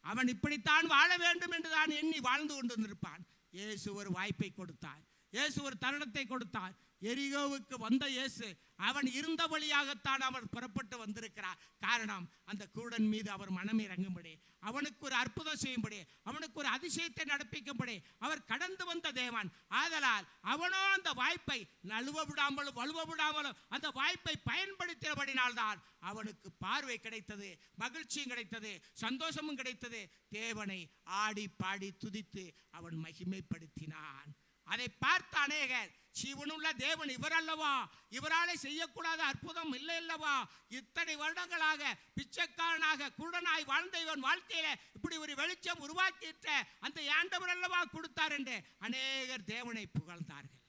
அவன் இப்படித்தான் வாழ வேண்டும் என்று தான் எண்ணி வாழ்ந்து கொண்டு இருப்பான். இயேசு ஒரு வாய்ப்பை கொடுத்தார், இயேசு ஒரு தருணத்தை கொடுத்தார். எரிகோவுக்கு வந்த இயேசு அவன் இருந்த வழியாகத்தான் அவர் புறப்பட்டு வந்திருக்கிறார். காரணம், அந்த குருடன் மீது அவர் மனம் இறங்கும்படி, அவனுக்கு ஒரு அற்புதம் செய்யும்படி, அவனுக்கு ஒரு அதிசயத்தை நடப்பிக்கும்படி அவர் கடந்து வந்த தேவன். ஆதலால் அவனோ அந்த வாய்ப்பை நழுவ விடாமலும் வலுவ விடாமலும் அந்த வாய்ப்பை பயன்படுத்தினபடினால்தான் அவனுக்கு பார்வை கிடைத்தது, மகிழ்ச்சியும் கிடைத்தது, சந்தோஷமும் கிடைத்தது. தேவனை ஆடி பாடி துதித்து அவன் மகிமைப்படுத்தினான். அதை பார்த்த அநேகர், ஜீவனுள்ள தேவன் இவர் அல்லவா, இவராலே செய்யக்கூடாத அற்புதம் இல்லை அல்லவா, இத்தனை வருடங்களாக பிச்சைக்காரனாக குருடனாய் வாழ்ந்த இவன் வாழ்க்கையில இப்படி ஒரு வெளிச்சம் உருவாக்கிட்ட அந்த ஆண்டவர் அல்லவா கொடுத்தார் என்று அநேகர் தேவனை புகழ்ந்தார்கள்.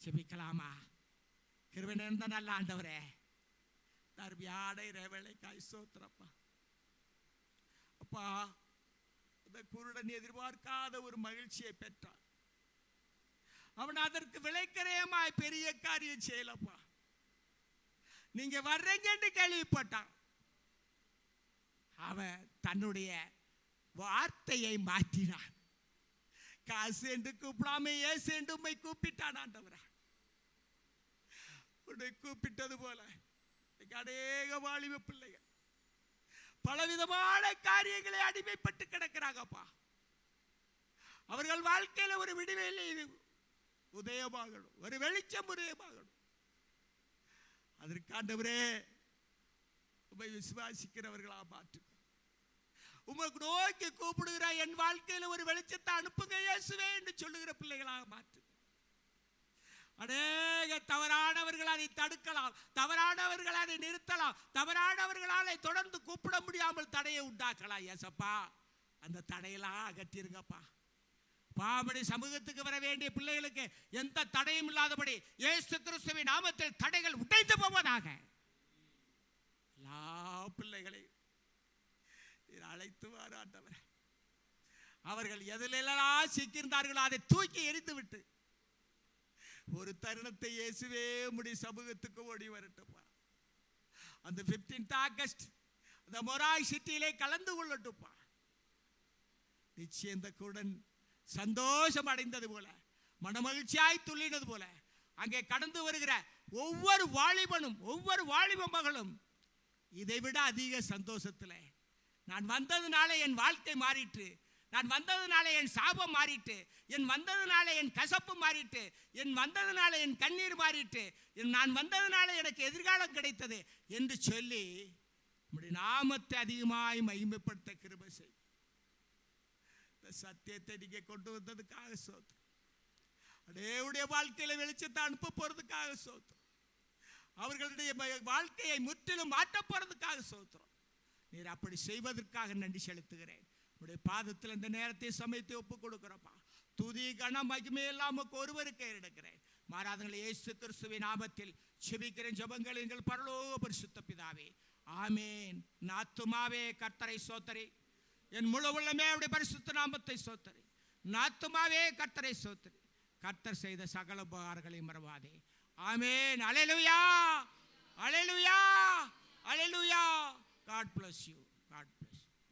செபிக்கலாமா? கிருபை நிறைந்த நல்ல ஆண்டவரே, தர்பியாடை ரேவேளைக்காய் ஸ்தோத்திரப்பா. அப்பா, அந்த குருடன் எதிர்பார்க்காத ஒரு மகிழ்ச்சியை பெற்றான். அவன் அதற்கு விளைக்கரையமாய் பெரிய காரியம் செய்யலப்பா. நீங்க வர்றீங்கன்னு கேள்விப்பட்டான். அவன் தன்னுடைய வார்த்தையை மாற்றினான். காசு என்று கூப்பிடாம இயேசு என்று உம்மை கூப்பிட்டான். ஆண்டவரே, உன்னை கூப்பிட்டது போல அநேக வாலிப பிள்ளைகள் பலவிதமான காரியங்களை அடிமைப்பட்டு கிடக்கிறாங்கப்பா. அவர்கள் வாழ்க்கையில ஒரு விடுதலை உதயமாகணும், ஒரு வெளிச்சம் உதயமாகணும். அதற்கு ஆண்டவரே உம்மை விசுவாசிக்கிறவர்களா மாற்று. உமக்கு நோக்கி கூப்பிடுகிற என் வாழ்க்கையில ஒரு வெளிச்சத்தை அனுப்புங்க இயேசுவே என்று சொல்லுகிற பிள்ளைகளாக மாற்று. அநேக தவறானவர்கள் அதை தடுக்கலாம், தவறானவர்கள் அதை நிறுத்தலாம், தவறானவர்களால் தொடர்ந்து கூப்பிட முடியாமல் தடையை உண்டாக்கலாம். ஏசப்பா, அந்த தடையெல்லாம் அகற்றிருங்கப்பா. பாவடி சமூகத்துக்கு வர வேண்டிய பிள்ளைகளுக்கு எந்த தடையும் இல்லாதபடி இயேசு கிறிஸ்துவின் நாமத்தில் தடைகள் உடைந்து போவதாக. எல்லா பிள்ளைகளையும் அழைத்து வாராண்டவர். அவர்கள் எதிலெல்லாம் சிக்கியிருந்தார்களோ அதை தூக்கி எரிந்து விட்டு ஒரு தருணத்தை இயேசுவே உம்முடைய சமூகத்துக்கு ஓடி வரட்டுப்பா. அந்த 15th ஆகஸ்ட் அந்த மொராய் சிட்டியிலே கலந்து கொள்ளட்டுப்பா. நிச்சயம் இந்த குருடன் சந்தோஷம் அடைந்தது போல, மனமகிழ்ச்சியாய் துள்ளினது போல, அங்கே கடந்து வருகிற ஒவ்வொரு வாலிபனும் ஒவ்வொரு வாலிப மகளும் இதைவிட அதிக சந்தோஷத்தில், நான் வந்ததுனால என் வாழ்க்கை மாறிட்டு, நான் வந்ததுனால என் சாபம் மாறிட்டு, என் வந்ததுனால என் கசப்பு மாறிட்டு, என் வந்ததுனால என் கண்ணீர் மாறிட்டு, நான் வந்ததுனால எனக்கு எதிர்காலம் கிடைத்தது என்று சொல்லி உம்முடைய நாமத்தை அதிகமாய் மகிமைப்படுத்த கிருபை செய். இந்த சத்தியத்தை நீங்க கொண்டு வந்ததுக்காக சோத்திரம். அடேவுடைய வாழ்க்கையில வெளிச்சத்தை அனுப்ப போறதுக்காக சோத்திரம். அவர்களுடைய வாழ்க்கையை முற்றிலும் மாற்ற போறதுக்காக சோத்திரம். நீர் அப்படி செய்வதற்காக நன்றி செலுத்துகிறேன். உடைய பாதத்தில் இந்த நேரத்தை சமயத்தை ஒப்பு கொடுக்கிறப்பா. துதி கனம் மகிமையெல்லாம் ஒருவருக்கு எடுக்கிறேன். மாறாதங்களை இயேசு கிறிஸ்துவின் நாமத்தில் செபிக்கிறேன். ஜெபங்கள் எங்கள் பரலோக பரிசுத்த பிதாவே, ஆமேன். நாத்துமாவே கர்த்தரை சோத்தரி, என் முழு உள்ளமே அவருடைய பரிசுத்த நாமத்தை சோத்தரி. நாத்துமாவே கர்த்தரை சோத்தரி, கர்த்தர் செய்த சகல உபகாரங்களையும் மறவாதே. ஆமேன். அல்லேலூயா, அல்லேலூயா, அல்லேலூயா. God bless you.